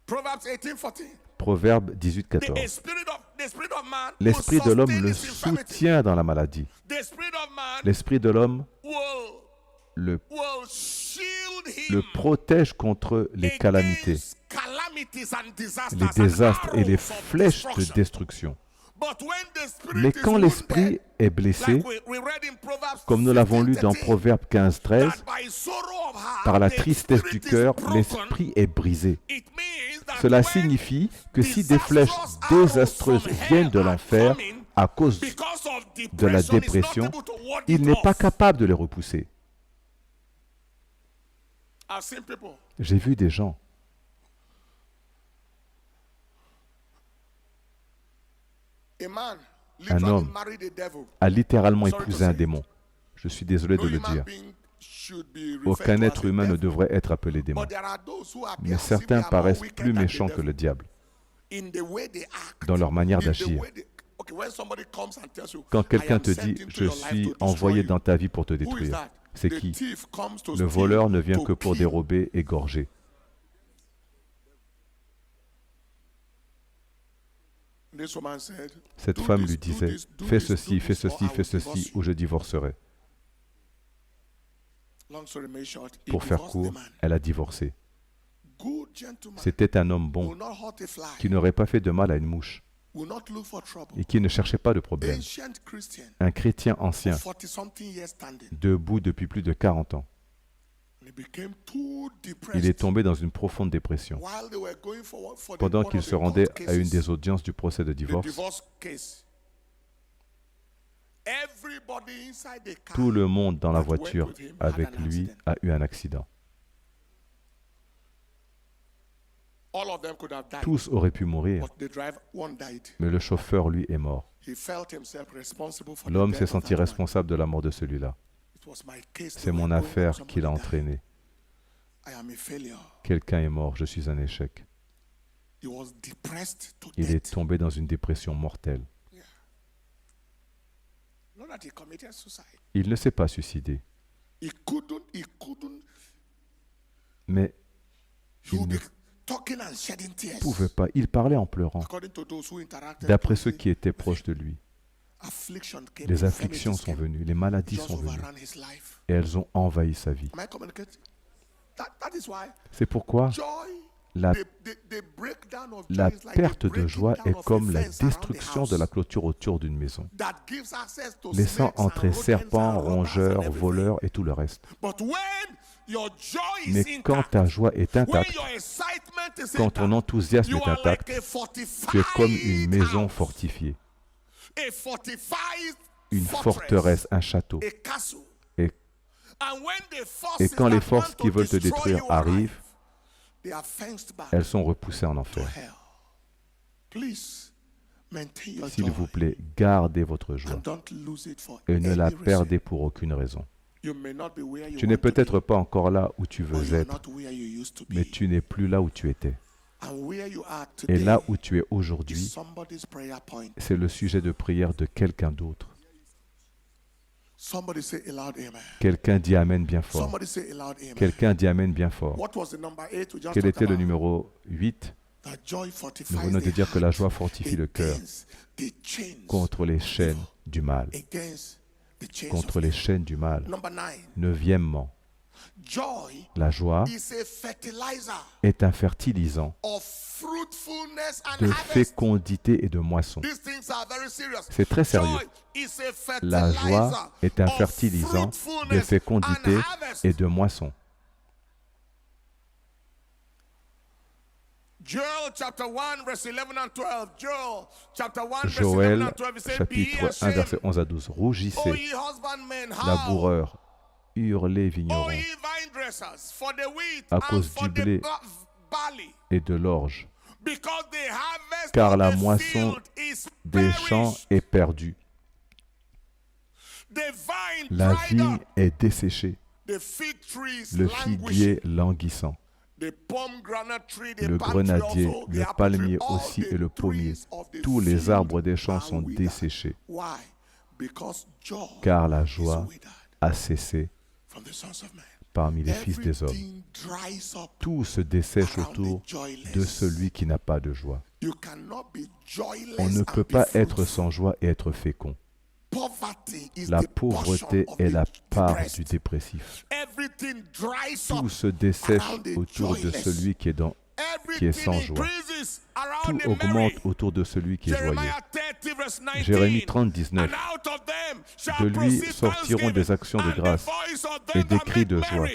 S2: Proverbs 18:14.
S1: Proverbe 18,
S2: The
S1: 14.
S2: spirit of man will
S1: L'esprit de l'homme
S2: sustain
S1: le
S2: his infirmity.
S1: soutient dans la maladie.
S2: The spirit of man
S1: L'esprit de l'homme
S2: will
S1: le
S2: shield
S1: le
S2: him
S1: protège contre les calamités,
S2: against calamities and disasters
S1: les
S2: and
S1: désastres et les
S2: arrows of
S1: flèches de
S2: destruction.
S1: destruction.
S2: But when the spirit
S1: Mais
S2: is
S1: quand l'esprit
S2: wounded,
S1: est blessé,
S2: like we read in Proverbs
S1: comme nous l'avons lu dans
S2: 15:13,
S1: Proverbe 15, 13,
S2: that by sorrow of heart,
S1: par la
S2: the
S1: tristesse
S2: spirit
S1: du
S2: is
S1: cœur,
S2: broken.
S1: l'esprit est brisé.
S2: It means that
S1: Cela
S2: when
S1: signifie que si des flèches
S2: disastrous arrows
S1: désastreuses
S2: from
S1: viennent
S2: hell
S1: de
S2: are
S1: l'enfer
S2: coming,
S1: à cause
S2: because of
S1: de la
S2: depression, he's not
S1: dépression,
S2: able to ward
S1: il
S2: it
S1: n'est pas
S2: off.
S1: capable de les repousser.
S2: I've seen people.
S1: J'ai vu des gens,
S2: A man
S1: un
S2: literally
S1: homme
S2: married the devil.
S1: a littéralement
S2: Sorry to
S1: épousé un
S2: say.
S1: démon. Je suis désolé
S2: No
S1: de le
S2: human
S1: dire.
S2: being should be referred
S1: Aucun
S2: to as
S1: être
S2: a
S1: humain ne
S2: devil.
S1: devrait être appelé démon.
S2: But there are those who appear
S1: Mais
S2: as if
S1: certains
S2: they are more
S1: paraissent
S2: wicked
S1: plus
S2: than the
S1: méchants que
S2: devil.
S1: le diable
S2: In the way they act,
S1: dans leur manière
S2: in the
S1: d'agir.
S2: way they- okay, when somebody comes and tells you,
S1: Quand
S2: "I
S1: quelqu'un
S2: am
S1: te
S2: sent
S1: dit
S2: into
S1: « Je
S2: your life
S1: suis
S2: to destroy
S1: envoyé
S2: you."
S1: dans ta vie pour te
S2: Who is
S1: détruire
S2: that? »,
S1: c'est
S2: The
S1: qui?
S2: thief comes to
S1: Le
S2: steal,
S1: voleur ne vient
S2: to
S1: que pour
S2: kill.
S1: dérober, égorger.
S2: This woman said,
S1: Cette
S2: "Do
S1: femme
S2: this,
S1: lui
S2: do
S1: disait
S2: this, do
S1: « Fais
S2: this,
S1: ceci,
S2: do
S1: fais
S2: this, or
S1: ceci,
S2: I
S1: fais
S2: will
S1: ceci,
S2: divorce
S1: ou
S2: you."
S1: je divorcerai.
S2: Long story made short, he
S1: Pour faire
S2: divorced
S1: court,
S2: the man.
S1: elle a divorcé.
S2: Good gentleman
S1: C'était un homme bon
S2: will not hurt a fly,
S1: qui n'aurait pas fait de mal à une mouche
S2: will not look for trouble.
S1: et qui ne cherchait pas de problème.
S2: Ancient Christian,
S1: Un chrétien ancien,
S2: 40-something years standing.
S1: debout depuis plus de 40 ans.
S2: He became too
S1: Il est
S2: depressed.
S1: tombé dans une profonde dépression.
S2: While they were going for the
S1: Pendant
S2: one
S1: qu'il
S2: of
S1: se
S2: the
S1: rendait
S2: court
S1: à une
S2: cases,
S1: des audiences du procès de
S2: the
S1: divorce,
S2: divorce case. Everybody inside the car
S1: tout le monde dans la
S2: that went
S1: voiture
S2: with him had
S1: avec
S2: an
S1: lui
S2: accident.
S1: a eu un accident.
S2: All of them could have died,
S1: Tous auraient pu mourir,
S2: but the driver one died.
S1: mais le chauffeur, lui, est mort.
S2: He felt himself responsible for the
S1: L'homme
S2: death
S1: s'est
S2: of
S1: senti
S2: that man.
S1: responsable de la mort de celui-là.
S2: It was my case.
S1: C'est
S2: They
S1: mon
S2: were going
S1: affaire
S2: for
S1: qui l'a
S2: somebody died.
S1: entraîné.
S2: I am a failure.
S1: Quelqu'un est mort, je suis un échec.
S2: He was depressed to
S1: Il est
S2: death.
S1: tombé dans une dépression mortelle.
S2: Not that he committed suicide.
S1: Il ne s'est pas suicidé,
S2: He couldn't.
S1: mais
S2: He
S1: il
S2: would
S1: ne
S2: be talking and shedding tears.
S1: pouvait pas. Il parlait en pleurant.
S2: According to those who interacted
S1: D'après
S2: closely,
S1: ceux qui étaient proches de lui,
S2: affliction came,
S1: les
S2: infirmities
S1: afflictions sont
S2: came,
S1: venues, les maladies
S2: just
S1: sont venues,
S2: overran his life.
S1: et elles ont envahi sa vie.
S2: Am I communicating? That is why
S1: C'est pourquoi
S2: joy,
S1: la
S2: the breakdown of
S1: La
S2: joy is like
S1: perte
S2: the
S1: de
S2: breaking
S1: joie
S2: down
S1: est
S2: of a
S1: comme la
S2: fence around the
S1: destruction
S2: house
S1: de la clôture autour d'une maison,
S2: that gives access to
S1: laissant
S2: snakes and
S1: entrer
S2: rodents
S1: serpents,
S2: and robbers and
S1: rongeurs,
S2: everything.
S1: voleurs et tout le reste.
S2: But when your joy is
S1: Mais quand
S2: intact,
S1: ta joie est
S2: when
S1: intacte,
S2: your excitement is
S1: quand ton
S2: intact,
S1: enthousiasme
S2: you
S1: est
S2: are like
S1: intact,
S2: a fortified
S1: tu es comme une maison
S2: house,
S1: fortifiée,
S2: a fortified
S1: une
S2: fortress,
S1: forteresse, un château.
S2: a castle.
S1: Et,
S2: And when the forces
S1: et quand les
S2: that
S1: forces
S2: want
S1: qui
S2: to
S1: veulent te
S2: destroy
S1: détruire
S2: you
S1: arrivent,
S2: arrive, they are fenced back
S1: elles sont repoussées en
S2: to
S1: enfer.
S2: hell. Please maintain your
S1: S'il
S2: joy
S1: vous plaît, gardez votre joie
S2: and don't lose it for
S1: et ne la
S2: any reason.
S1: perdez pour aucune raison. Tu n'es peut-être pas encore là où tu veux être, mais tu n'es plus là où tu étais. Et là où tu es aujourd'hui, c'est le sujet de prière de quelqu'un d'autre. Quelqu'un dit Amen bien fort. Quelqu'un dit Amen bien fort. Quel était le numéro 8? Nous venons de dire que la joie fortifie le cœur contre les chaînes du mal. Contre les chaînes du mal. Neuvièmement, la joie est un fertilisant de fécondité et de moisson. C'est très sérieux. La joie est un fertilisant de fécondité et de moisson. Joël, chapitre 1, versets 11 à 12. Rougissez, laboureurs, hurlez, vignerons, à cause du blé et de l'orge, car la moisson des champs est perdue. La vigne est desséchée, le figuier languissant. Le grenadier, le palmier aussi et le pommier, tous les arbres des champs sont desséchés, car la joie a cessé parmi les fils des hommes. Tout se dessèche autour de celui qui n'a pas de joie. On ne peut pas être sans joie et être fécond. La pauvreté est la part du dépressif. Tout se dessèche autour de celui qui est sans joie. Tout augmente autour de celui qui est joyeux. Jérémie 30, 19. De lui sortiront des actions de grâce et des cris de joie.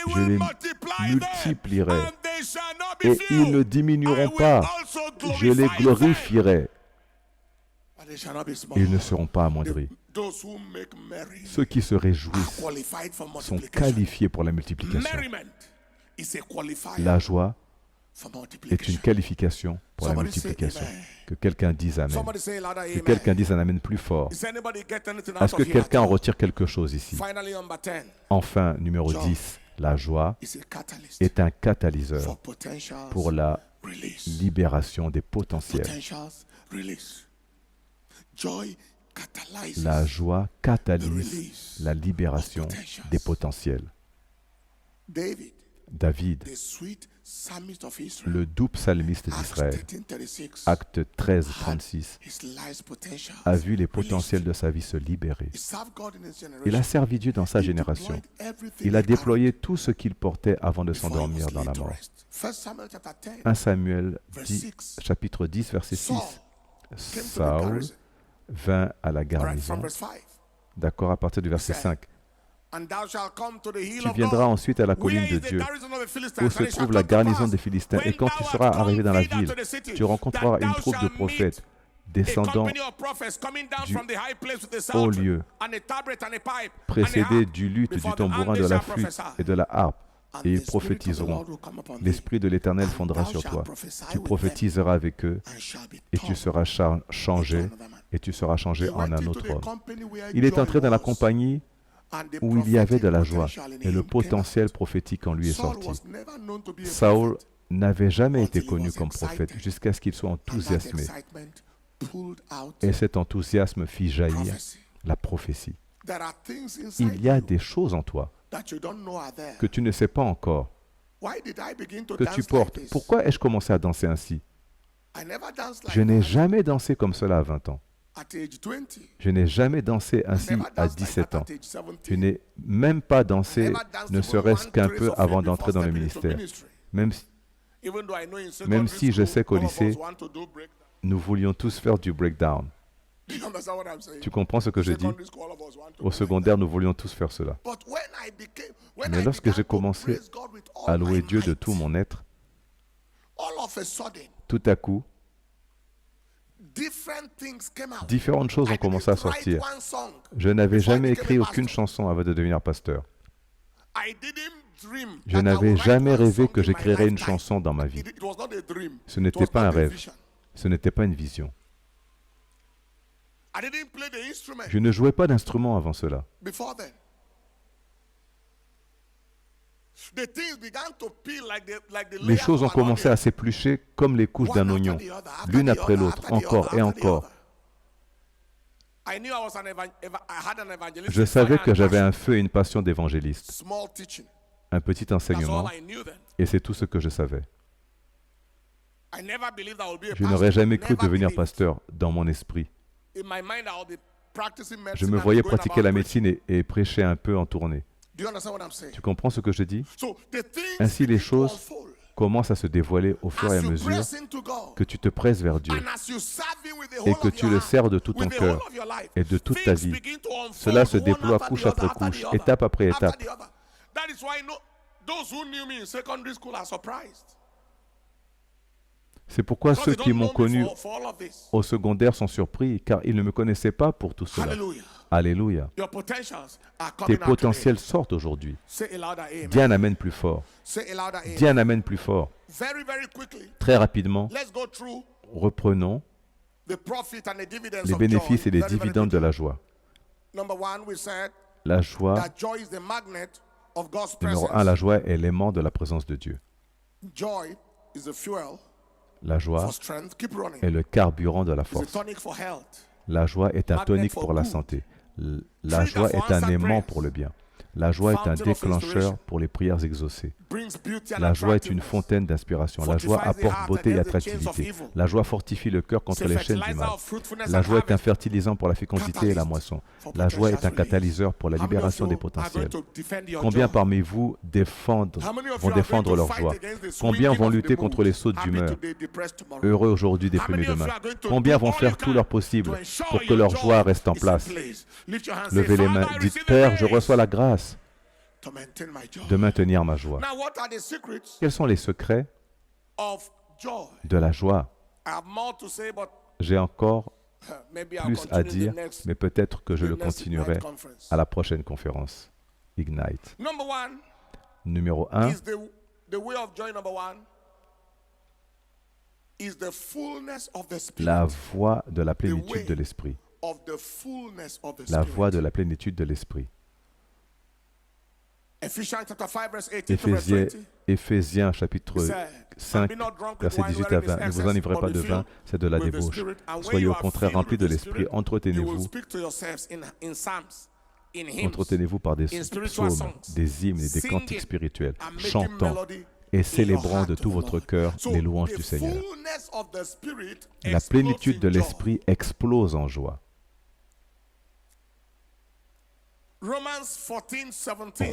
S1: Je les multiplierai et ils ne diminueront pas. Je les glorifierai. Ils ne seront pas amoindris. Ceux qui se réjouissent sont qualifiés pour la multiplication. La joie est une qualification pour la multiplication. Que quelqu'un dise Amen. Que quelqu'un dise un Amen plus fort. Est-ce que quelqu'un en retire quelque chose ici? Enfin, numéro 10. La joie est un catalyseur pour la libération des potentiels. La joie catalyse la libération des potentiels. David, le doux psalmiste d'Israël, Acte 13, 36, a vu les potentiels de sa vie se libérer. Il a servi Dieu dans sa génération. Il a déployé tout ce qu'il portait avant de s'endormir dans la mort. 1 Samuel chapitre 10, verset 6. Saül vint à la garnison. D'accord, à partir du verset 5. Tu viendras ensuite à la colline de Dieu, où se trouve la garnison des Philistins. Et quand tu seras arrivé dans la ville, tu rencontreras une troupe de prophètes descendant du haut lieu, précédés du luth, du tambourin, de la flûte et de la harpe. Et ils prophétiseront. L'Esprit de l'Éternel fondera sur toi. Tu prophétiseras avec eux et tu seras changé en un autre homme. Il est entré dans la compagnie où il y avait de la joie et le potentiel prophétique en lui est sorti. Saül n'avait jamais été connu comme prophète jusqu'à ce qu'il soit enthousiasmé. Et cet enthousiasme fit jaillir la prophétie. Il y a des choses en toi que tu ne sais pas encore, que tu portes. Pourquoi ai-je commencé à danser ainsi? Je n'ai jamais dansé comme cela à 20 ans. Je n'ai jamais dansé ainsi à 17 ans. Je n'ai même pas dansé, ne serait-ce qu'un peu avant d'entrer dans le ministère. Même si je sais qu'au lycée, nous voulions tous faire du breakdown. Tu comprends ce que je dis? Au secondaire, nous voulions tous faire cela. Mais lorsque j'ai commencé à louer Dieu de tout mon être, tout à coup, différentes choses ont commencé à sortir. Je n'avais jamais écrit aucune chanson avant de devenir pasteur. Je n'avais jamais rêvé que j'écrirais une chanson dans ma vie. Ce n'était pas un rêve. Ce n'était pas une vision. Je ne jouais pas d'instrument avant cela. Les choses ont commencé à s'éplucher comme les couches d'un oignon, l'une après l'autre, encore et encore. Je savais que j'avais un feu et une passion d'évangéliste, un petit enseignement, et c'est tout ce que je savais. Je n'aurais jamais cru devenir pasteur dans mon esprit. Je me voyais pratiquer la médecine et prêcher un peu en tournée. Tu comprends ce que je dis? Ainsi, les choses commencent à se dévoiler au fur et à mesure que tu te presses vers Dieu et que tu le sers de tout ton cœur et de toute ta vie. Cela se déploie couche après couche, étape après étape. C'est pourquoi ceux qui m'ont connu au secondaire sont surpris, car ils ne me connaissaient pas pour tout cela. Alléluia. Tes potentiels sortent aujourd'hui. Dis un amen plus fort. Dis un amen plus fort. Très rapidement, reprenons les bénéfices et les dividendes de la joie. La joie, numéro 1, la joie est l'aimant de la présence de Dieu. La joie est le carburant de la force. La joie est un tonique pour la santé. La joie est un aimant pour le bien. La joie est un déclencheur pour les prières exaucées. La joie est une fontaine d'inspiration. La joie apporte beauté et attractivité. La joie fortifie le cœur contre les chaînes du mal. La joie est un fertilisant pour la fécondité et la moisson. La joie est un catalyseur pour la libération des potentiels. Combien parmi vous vont défendre leur joie? Combien vont lutter contre les sautes d'humeur? Heureux aujourd'hui, déprimés demain. Combien vont faire tout leur possible pour que leur joie reste en place? Levez les mains. Dites, Père, je reçois la grâce de maintenir ma joie. Quels sont les secrets de la joie? J'ai encore plus à dire, mais peut-être que je le continuerai à la prochaine conférence. Ignite. Numéro 1, la voie de la plénitude de l'esprit. La voie de la plénitude de l'esprit. Éphésiens chapitre 5, verset 18 à 20. Ne vous enivrez pas de vin, c'est de la débauche. Soyez au contraire remplis de l'esprit. Entretenez-vous par des psaumes, des hymnes et des cantiques spirituels, chantant et célébrant de tout votre cœur les louanges du Seigneur. La plénitude de l'esprit explose en joie.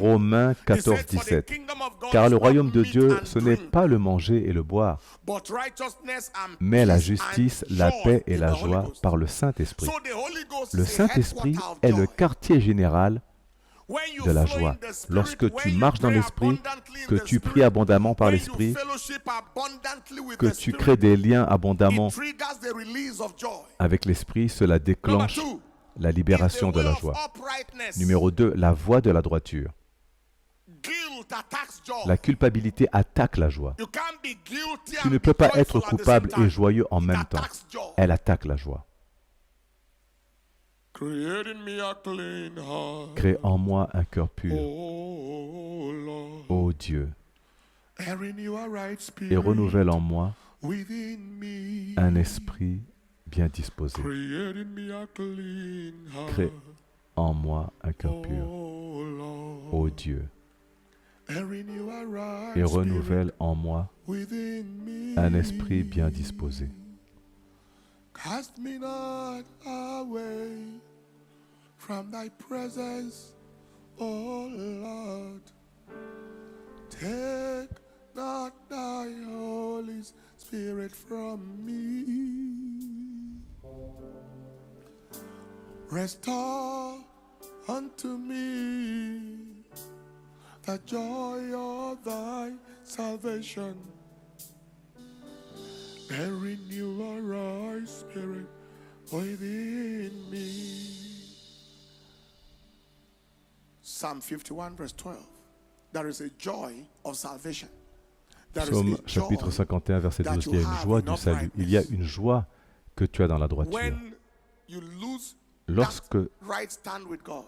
S1: Romains 14, 17. Car le royaume de Dieu, ce n'est pas le manger et le boire, mais la justice, la paix et la joie par le Saint-Esprit. Le Saint-Esprit est le quartier général de la joie. Lorsque tu marches dans l'Esprit, que tu pries abondamment par l'Esprit, que tu crées des liens abondamment avec l'Esprit, cela déclenche la libération de la joie. Numéro 2, la voie de la droiture. La culpabilité attaque la joie. Tu ne peux pas être coupable et joyeux en même temps. Elle attaque la joie. Crée en moi un cœur pur, ô Dieu, et renouvelle en moi un esprit bien disposé. Crée en moi un cœur pur, ô Dieu, et renouvelle en moi un esprit bien disposé.
S2: Cast me not away from thy presence, O Lord. Take not thy Holy Spirit from me. Restore unto me the joy of thy salvation, and renew a right spirit within me. Psalm 51 verse 12. There is a joy of salvation.
S1: Psaume chapitre 51 verset 12. Il y a une joie du salut. Il y a une joie que tu as dans la droiture. Lorsque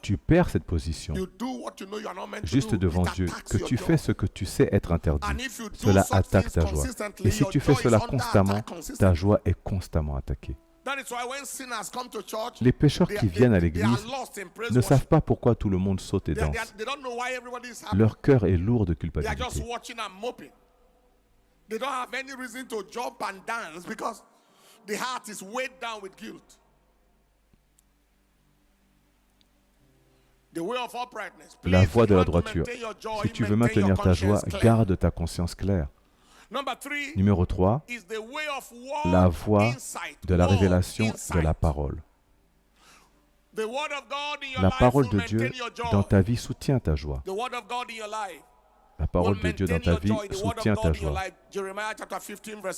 S1: tu perds cette position, juste devant Dieu, que tu fais ce que tu sais être interdit, cela attaque ta joie. Et si tu fais cela constamment, ta joie est constamment attaquée. Les pécheurs qui viennent à l'église ne savent pas pourquoi tout le monde saute et danse. Leur cœur est lourd de culpabilité.
S2: They don't have any reason to jump and dance because the heart is weighed down with guilt.
S1: La voie de la droiture. Si tu veux maintenir ta joie, garde ta conscience claire. Numéro 3, la voie de la révélation de la parole. La parole de Dieu dans ta vie soutient ta joie. La parole de Dieu dans ta vie soutient ta joie.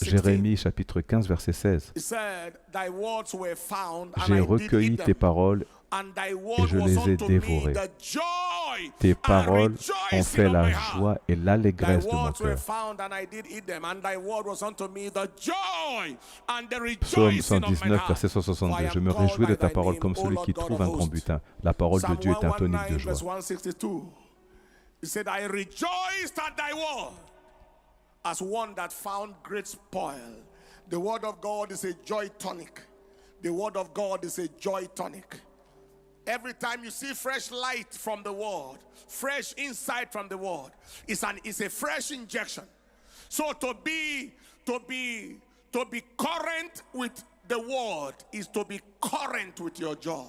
S1: Jérémie chapitre 15 verset 16. J'ai recueilli tes paroles et je les ai dévorées. Tes paroles ont fait la joie et l'allégresse de mon cœur. Psaume 119 verset 162. Je me réjouis de ta parole comme celui qui trouve un grand butin. La parole de Dieu est un tonique de joie.
S2: He said, I rejoiced at thy word as one that found great spoil. The word of God is a joy tonic. The word of God is a joy tonic. Every time you see fresh light from the word, fresh insight from the word, it's a fresh injection. So to be current with the word is to be current with your joy.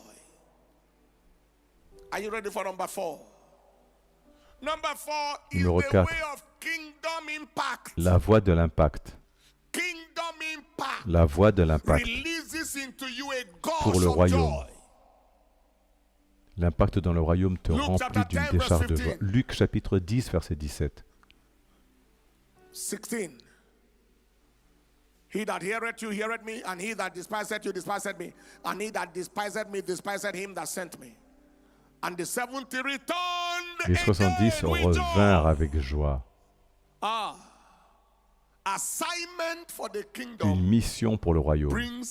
S2: Are you ready for number 4?
S1: Numéro 4, la voie de l'impact. La voie de l'impact pour le royaume. L'impact dans le royaume te remplit d'une décharge de joie. Luc chapitre 10, verset 17.
S2: 16. He that heareth you, heareth me, and he that despiseth you, despiseth me, and he that despiseth me, despiseth him that sent me. And the 70 returned.
S1: Les 70 revinrent avec joie. Une mission pour le royaume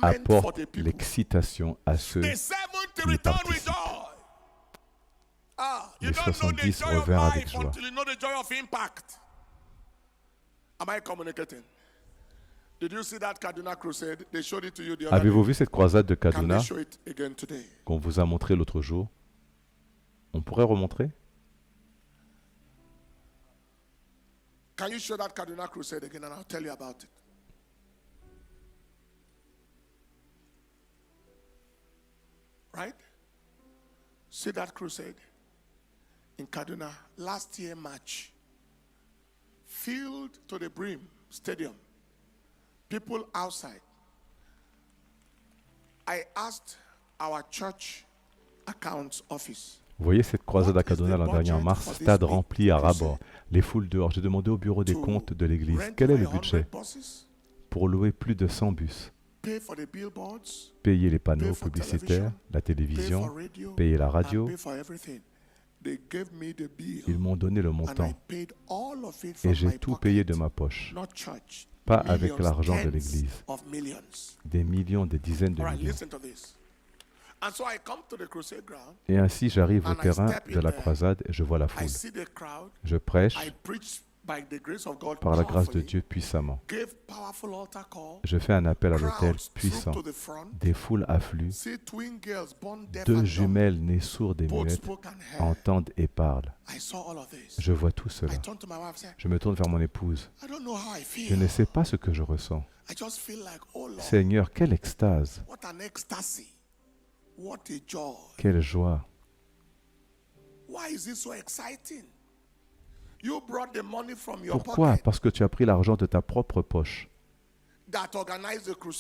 S1: apporte l'excitation à ceux qui y participent. Les 70 revinrent avec joie. Avez-vous vu cette croisade de Kaduna qu'on vous a montré l'autre jour? On pourrait remontrer?
S2: Can you show that Kaduna crusade again and I'll tell you about it? Right? See that crusade in Kaduna last year March. Filled to the brim stadium. People outside. I asked our church accounts office.
S1: Vous voyez cette croisade à Kaduna l'an dernier en mars, stade rempli à ras-bord, les foules dehors. J'ai demandé au bureau des comptes de l'église, quel est le budget pour louer plus de 100 bus, payer les panneaux publicitaires, la télévision, payer la radio. Ils m'ont donné le montant et j'ai tout payé de ma poche, pas avec l'argent de l'église, des millions, des dizaines de millions. Et ainsi, j'arrive au terrain de la croisade et je vois la foule. Je prêche par la grâce de Dieu puissamment. Je fais un appel à l'autel puissant. Des foules affluent. 2 jumelles nées sourdes et muettes entendent et parlent. Je vois tout cela. Je me tourne vers mon épouse. Je ne sais pas ce que je ressens. Seigneur, quelle extase! Quelle joie! Pourquoi? Parce que tu as pris l'argent de ta propre poche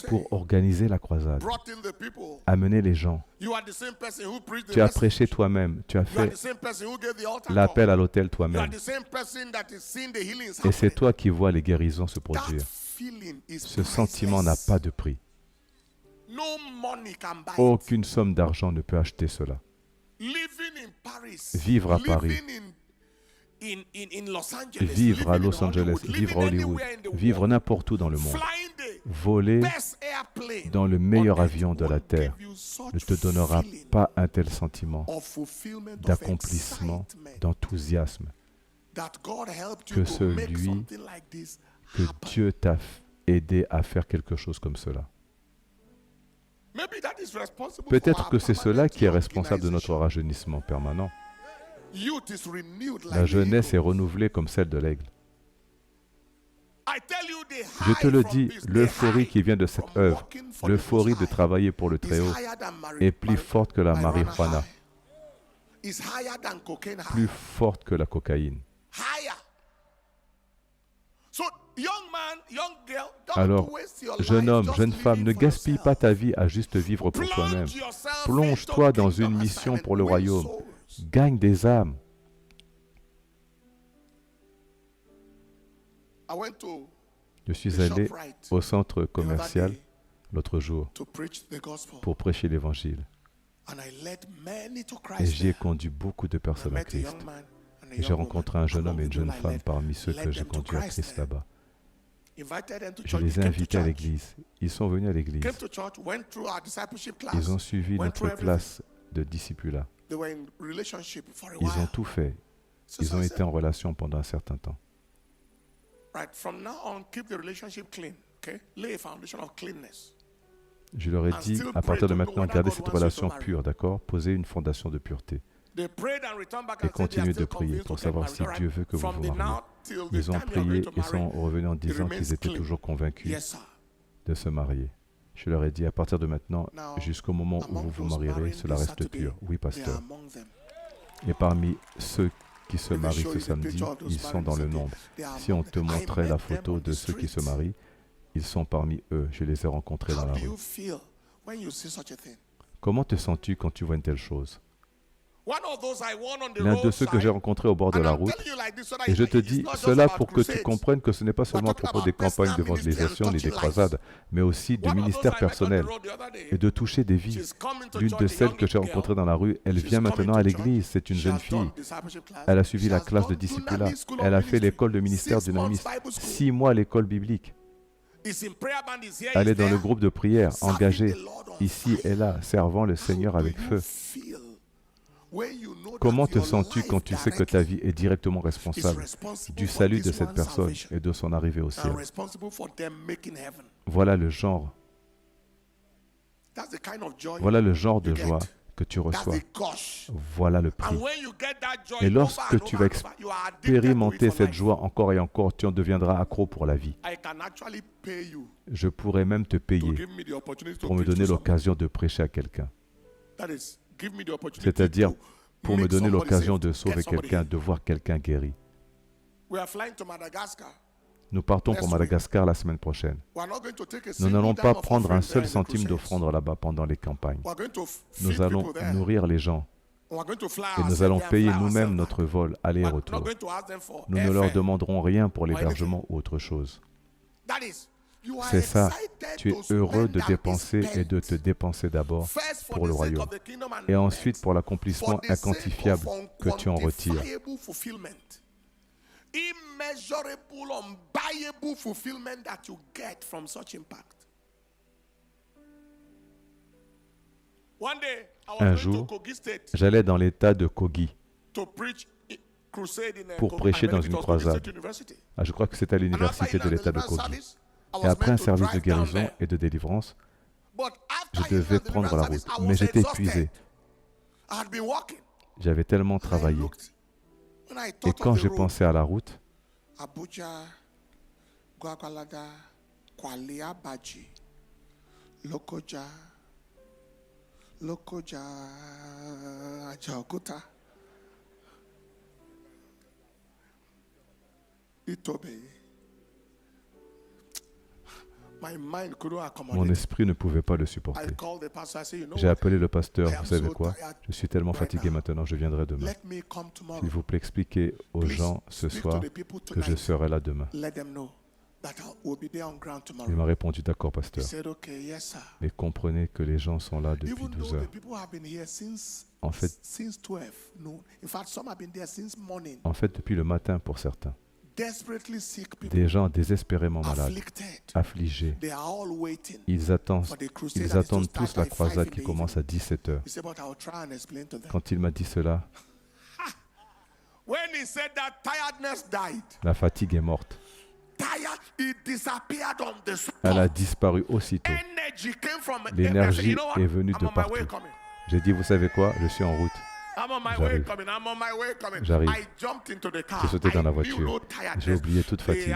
S1: pour organiser la croisade, amener les gens. Tu as prêché toi-même, tu as fait l'appel à l'autel toi-même. Et c'est toi qui vois les guérisons se produire. Ce sentiment n'a pas de prix. Aucune somme d'argent ne peut acheter cela. Vivre à Paris, vivre à Los Angeles, vivre à Hollywood, vivre n'importe où dans le monde, voler dans le meilleur avion de la terre ne te donnera pas un tel sentiment d'accomplissement, d'enthousiasme que celui que Dieu t'a aidé à faire quelque chose comme cela. Peut-être que c'est cela qui est responsable de notre rajeunissement permanent. La jeunesse est renouvelée comme celle de l'aigle. Je te le dis, l'euphorie qui vient de cette œuvre, l'euphorie de travailler pour le Très-Haut, est plus forte que la marijuana, plus forte que la cocaïne. Alors, jeune homme, jeune femme, ne gaspille pas ta vie à juste vivre pour toi-même. Plonge-toi dans une mission pour le royaume. Gagne des âmes. Je suis allé au centre commercial l'autre jour pour prêcher l'Évangile. Et j'y ai conduit beaucoup de personnes à Christ. Et j'ai rencontré un jeune homme et une jeune femme parmi ceux que j'ai conduits à Christ là-bas. Je les ai invités à l'église. Ils sont venus à l'église. Ils ont suivi notre classe de discipula. Ils ont tout fait. Ils ont été en relation pendant un certain temps. Je leur ai dit, à partir de maintenant, gardez cette relation pure, d'accord? Posez une fondation de pureté. Et continuez de prier pour savoir si Dieu veut que vous vous mariez. Ils ont prié et sont revenus en disant qu'ils étaient toujours convaincus de se marier. Je leur ai dit, à partir de maintenant, jusqu'au moment où vous vous marierez, cela reste pur. Oui, pasteur. Et parmi ceux qui se marient ce samedi, ils sont dans le nombre. Si on te montrait la photo de ceux qui se marient, ils sont parmi eux. Je les ai rencontrés dans la rue. Comment te sens-tu quand tu vois une telle chose? L'un de ceux que j'ai rencontrés au bord de la route, et je te dis cela pour que tu comprennes que ce n'est pas seulement à propos des campagnes d'évangélisation ni des croisades, mais aussi du ministère personnel et de toucher des vies. L'une de celles que j'ai rencontrées dans la rue, elle vient maintenant à l'église, c'est une jeune fille. Elle a suivi la classe de discipulat, elle a fait l'école de ministère dynamisme, 6 mois à l'école biblique. Elle est dans le groupe de prière, engagée, ici et là, servant le Seigneur avec feu. Comment te sens-tu quand tu sais que ta vie est directement responsable du salut de cette personne et de son arrivée au ciel? Voilà le genre de joie que tu reçois. Voilà le prix. Et lorsque tu vas expérimenter cette joie encore et encore, tu en deviendras accro pour la vie. Je pourrais même te payer pour me donner l'occasion de prêcher à quelqu'un. C'est-à-dire pour me donner l'occasion de sauver quelqu'un, de voir quelqu'un guéri. Nous partons pour Madagascar la semaine prochaine. Nous n'allons pas prendre un seul centime d'offrande là-bas pendant les campagnes. Nous allons nourrir les gens et nous allons payer nous-mêmes notre vol aller et retour. Nous ne leur demanderons rien pour l'hébergement ou autre chose. C'est ça, tu es heureux de dépenser et de te dépenser d'abord pour le royaume et ensuite pour l'accomplissement inquantifiable que tu en retires.
S2: Immeasurable, unbuyable fulfillment that you get from such impact.
S1: Un jour, j'allais dans l'état de Kogi pour prêcher dans une croisade. Je crois que c'était à l'université de l'état de Kogi. Et après un service de guérison et de délivrance, je devais prendre la route. Mais j'étais épuisé. J'avais tellement travaillé. Et quand j'ai pensé à la route,
S2: Abuja, Gwagwalada, Kwalia Baji, Lokoja, Ajaokuta, Itobe.
S1: Mon esprit ne pouvait pas le supporter. J'ai appelé le pasteur, vous savez quoi? Je suis tellement fatigué maintenant, je viendrai demain. S'il vous plaît, expliquez aux gens ce soir que je serai là demain. Il m'a répondu, d'accord, pasteur. Mais comprenez que les gens sont là depuis 12 heures. En fait, depuis le matin pour certains. des gens désespérément malades, affligés. Ils attendent tous la croisade qui commence à 17 heures. Quand il m'a dit cela, la fatigue est morte. Elle a disparu aussitôt. L'énergie est venue de partout. J'ai dit, vous savez quoi? Je suis en route. J'arrive. J'ai sauté dans la voiture. J'ai oublié toute fatigue.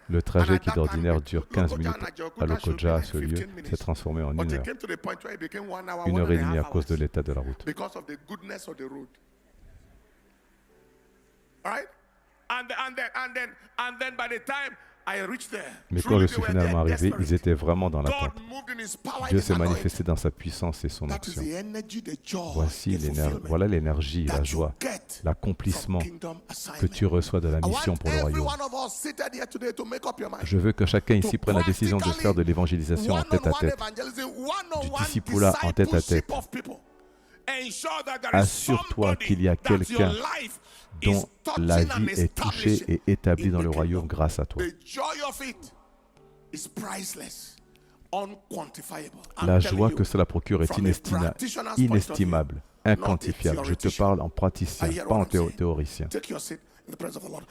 S1: Le trajet qui d'ordinaire dure 15 minutes à Lokoja, à ce lieu, s'est transformé en 1 heure. 1 heure et demie à cause de l'état de la route. Mais quand je suis finalement arrivé, ils étaient vraiment dans l'attente. Dieu s'est manifesté dans sa puissance et son action. Voilà l'énergie, la joie, l'accomplissement que tu reçois de la mission pour le royaume. Je veux que chacun ici prenne la décision de faire de l'évangélisation en tête-à-tête, du discipulat en tête-à-tête. Assure-toi qu'il y a quelqu'un dont la vie est touchée et établie dans le royaume grâce à toi. La joie que cela procure est inestimable, inquantifiable. Je te parle en praticien, pas en théoricien.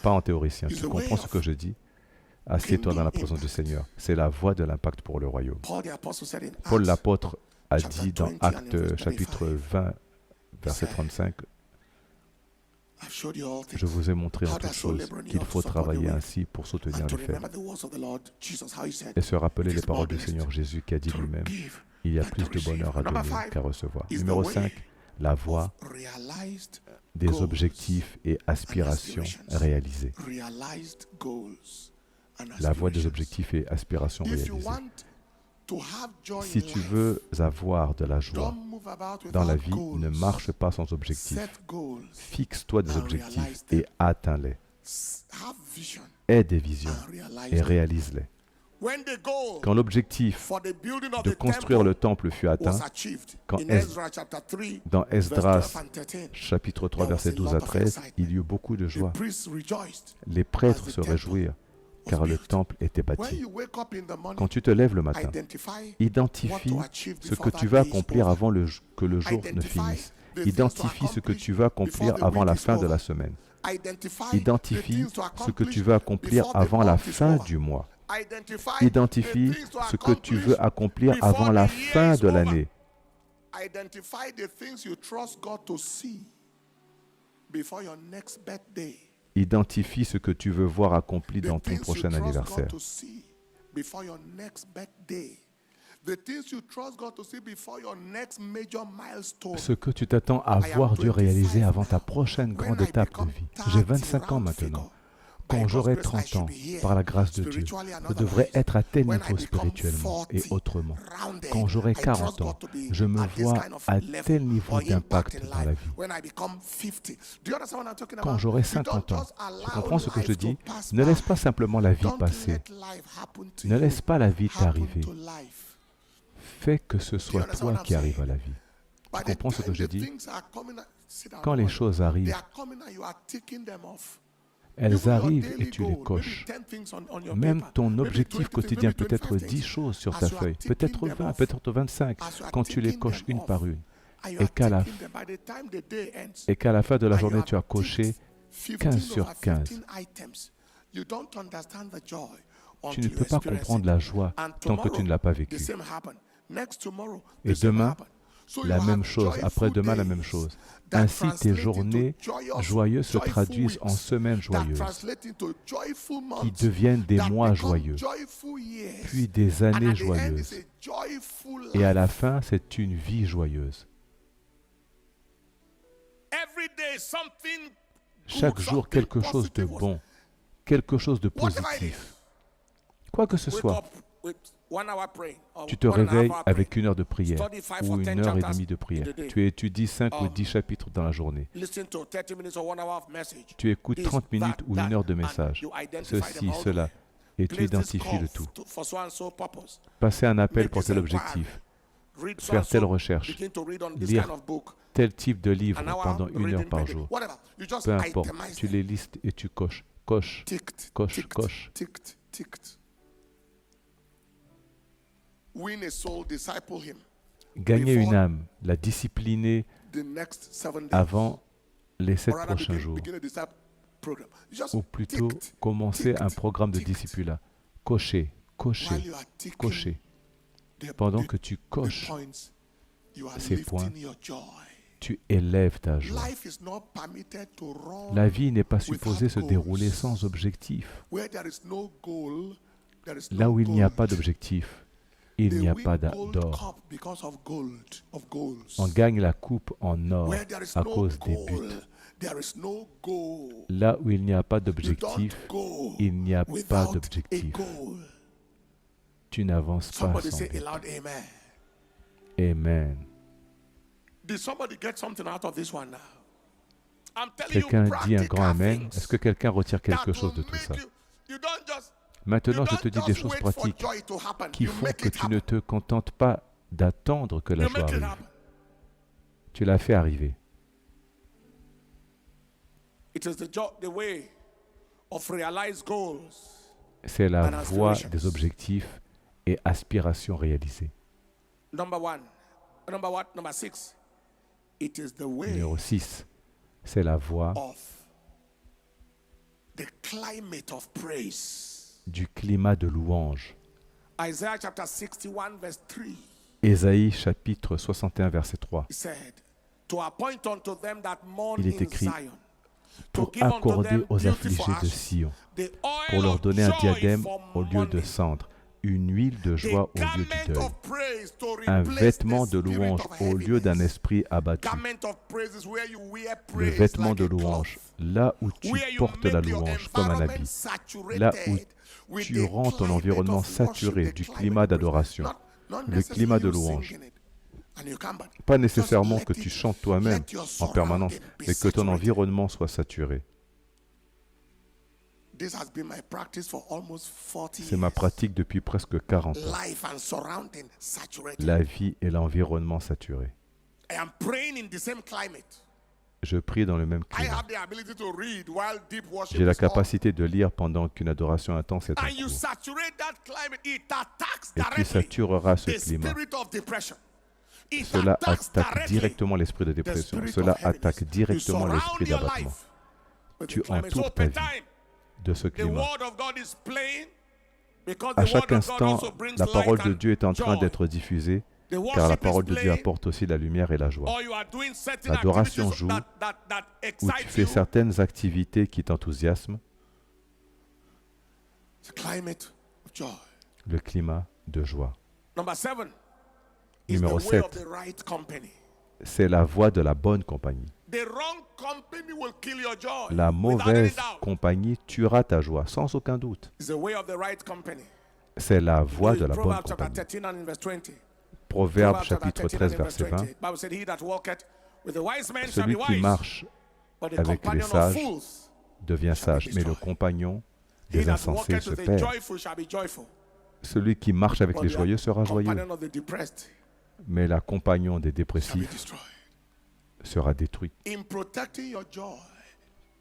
S1: Pas en théoricien. Tu comprends ce que je dis? Assieds-toi dans la présence du Seigneur. C'est la voie de l'impact pour le royaume. Paul l'apôtre a dit dans Actes chapitre 20, verset 35, je vous ai montré en toutes choses qu'il faut travailler ainsi pour soutenir les faits. Et se rappeler les paroles du Seigneur Jésus qui a dit lui-même, il y a plus de bonheur à donner qu'à recevoir. Numéro 5, la voie des objectifs et aspirations réalisés. La voie des objectifs et aspirations réalisés. Si tu veux avoir de la joie dans la vie, ne marche pas sans objectifs. Fixe-toi des objectifs et atteins-les. Aie des visions et réalise-les. Quand l'objectif de construire le temple fut atteint, dans Esdras, chapitre 3, versets 12 à 13, il y eut beaucoup de joie. Les prêtres se réjouirent, car le temple était bâti. Quand tu te lèves le matin, identifie ce que tu vas accomplir avant que le jour ne finisse. Identifie ce que tu vas accomplir avant la fin de la semaine. Identifie ce que tu veux accomplir avant la fin du mois. Identifie ce que tu veux accomplir avant la fin de l'année. Identifie ce que tu veux voir accompli dans ton prochain anniversaire. Ce que tu t'attends à voir Dieu réaliser avant ta prochaine grande étape de vie. J'ai 25 ans maintenant. Quand j'aurai 30 ans, par la grâce de Dieu, je devrais être à tel niveau spirituellement et autrement. Quand j'aurai 40 ans, je me vois à tel niveau d'impact dans la vie. Quand j'aurai 50 ans, tu comprends ce que je dis? Ne laisse pas simplement la vie passer. Ne laisse pas la vie t'arriver. Fais que ce soit toi qui arrives à la vie. Tu comprends ce que je dis? Quand les choses arrivent, elles arrivent et tu les coches. Même ton objectif quotidien peut être 10 choses sur ta feuille, peut-être 20, peut-être 25, quand tu les coches une par une. Et qu'à la fin de la journée, tu as coché 15 sur 15. Tu ne peux pas comprendre la joie tant que tu ne l'as pas vécue. Et demain, la même chose, après-demain, la même chose. Ainsi, tes journées joyeuses se traduisent en semaines joyeuses, qui deviennent des mois joyeux, puis des années joyeuses. Et à la fin, c'est une vie joyeuse. Chaque jour, quelque chose de bon, quelque chose de positif. Quoi que ce soit. Tu te réveilles avec 1 heure de prière ou 1 heure et demie de prière. Tu étudies 5 ou 10 chapitres dans la journée. Tu écoutes 30 minutes ou 1 heure de message. Ceci, cela. Et tu identifies le tout. Passer un appel pour tel objectif. faire telle recherche, lire tel type de livre pendant 1 heure par jour. Peu importe, tu les listes et tu coches. Coche, coche, coche. Gagner une âme, la discipliner avant les 7 prochains jours. Ou plutôt commencer un programme de discipulat. Cocher, cocher, cocher. Pendant que tu coches ces points, tu élèves ta joie. La vie n'est pas supposée se dérouler sans objectif. Là où il n'y a pas d'objectif, il n'y a pas d'or. On gagne la coupe en or à cause des buts. Là où il n'y a pas d'objectif, il n'y a pas d'objectif. Tu n'avances pas sans but. Amen. Quelqu'un dit un grand Amen. Est-ce que quelqu'un retire quelque chose de tout ça? Maintenant, je te dis des choses pratiques qui font que tu ne te contentes pas d'attendre que la joie arrive. Tu l'as fait arriver. C'est la voie des objectifs et aspirations réalisées. Numéro 6, c'est la voie du climat de louange. Ésaïe chapitre 61, verset 3. Il est écrit, pour accorder aux affligés de Sion, pour leur donner un diadème au lieu de cendre, une huile de joie au lieu du deuil, un vêtement de louange au lieu d'un esprit abattu. Le vêtement de louange, là où tu portes la louange comme un habit, là où tu rends ton environnement saturé du climat d'adoration, le climat de louange. Pas nécessairement que tu chantes toi-même en permanence, mais que ton environnement soit saturé. C'est ma pratique depuis presque 40 ans. La vie et l'environnement saturés. Je prie dans le même climat. J'ai la capacité de lire pendant qu'une adoration intense est en cours. Et tu satureras ce climat. Cela attaque directement l'esprit de dépression. Cela attaque directement l'esprit d'abattement. Tu entoures ta vie de ce climat. À chaque instant, la parole de Dieu est en train d'être diffusée, car la parole de Dieu apporte aussi la lumière et la joie. L'adoration joue, où tu fais certaines activités qui t'enthousiasment, le climat de joie. Numéro 7, c'est la voie de la bonne compagnie. La mauvaise compagnie tuera ta joie, sans aucun doute. C'est la voie de la bonne compagnie. Proverbe chapitre 13, verset 20. Celui qui marche avec les sages devient sage, mais le compagnon des insensés se perd. Celui qui marche avec les joyeux sera joyeux, mais la compagnon des dépressifs sera détruite.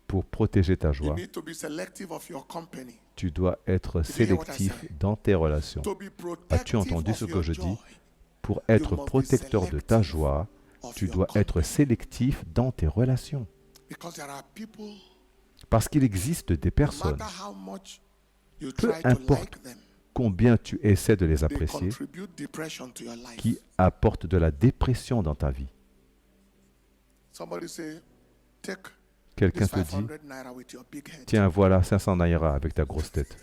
S1: Pour protéger ta joie, tu dois être sélectif dans tes relations. As-tu entendu ce que je dis? Pour être protecteur de ta joie, tu dois être sélectif dans tes relations. Parce qu'il existe des personnes, peu importe combien tu essaies de les apprécier, qui apportent de la dépression dans ta vie. Quelqu'un te dit, tiens, voilà 500 naira avec ta grosse tête.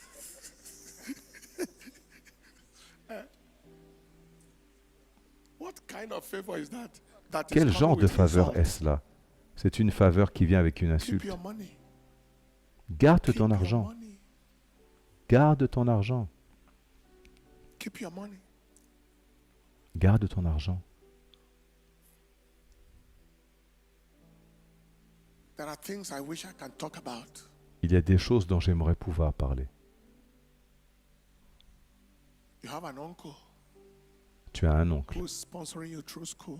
S1: Quel genre de faveur est-ce là? C'est une faveur qui vient avec une insulte. Garde ton argent. Garde ton argent. Garde ton argent. Il y a des choses dont j'aimerais pouvoir parler. Tu tu as un oncle
S2: who is sponsoring you through school.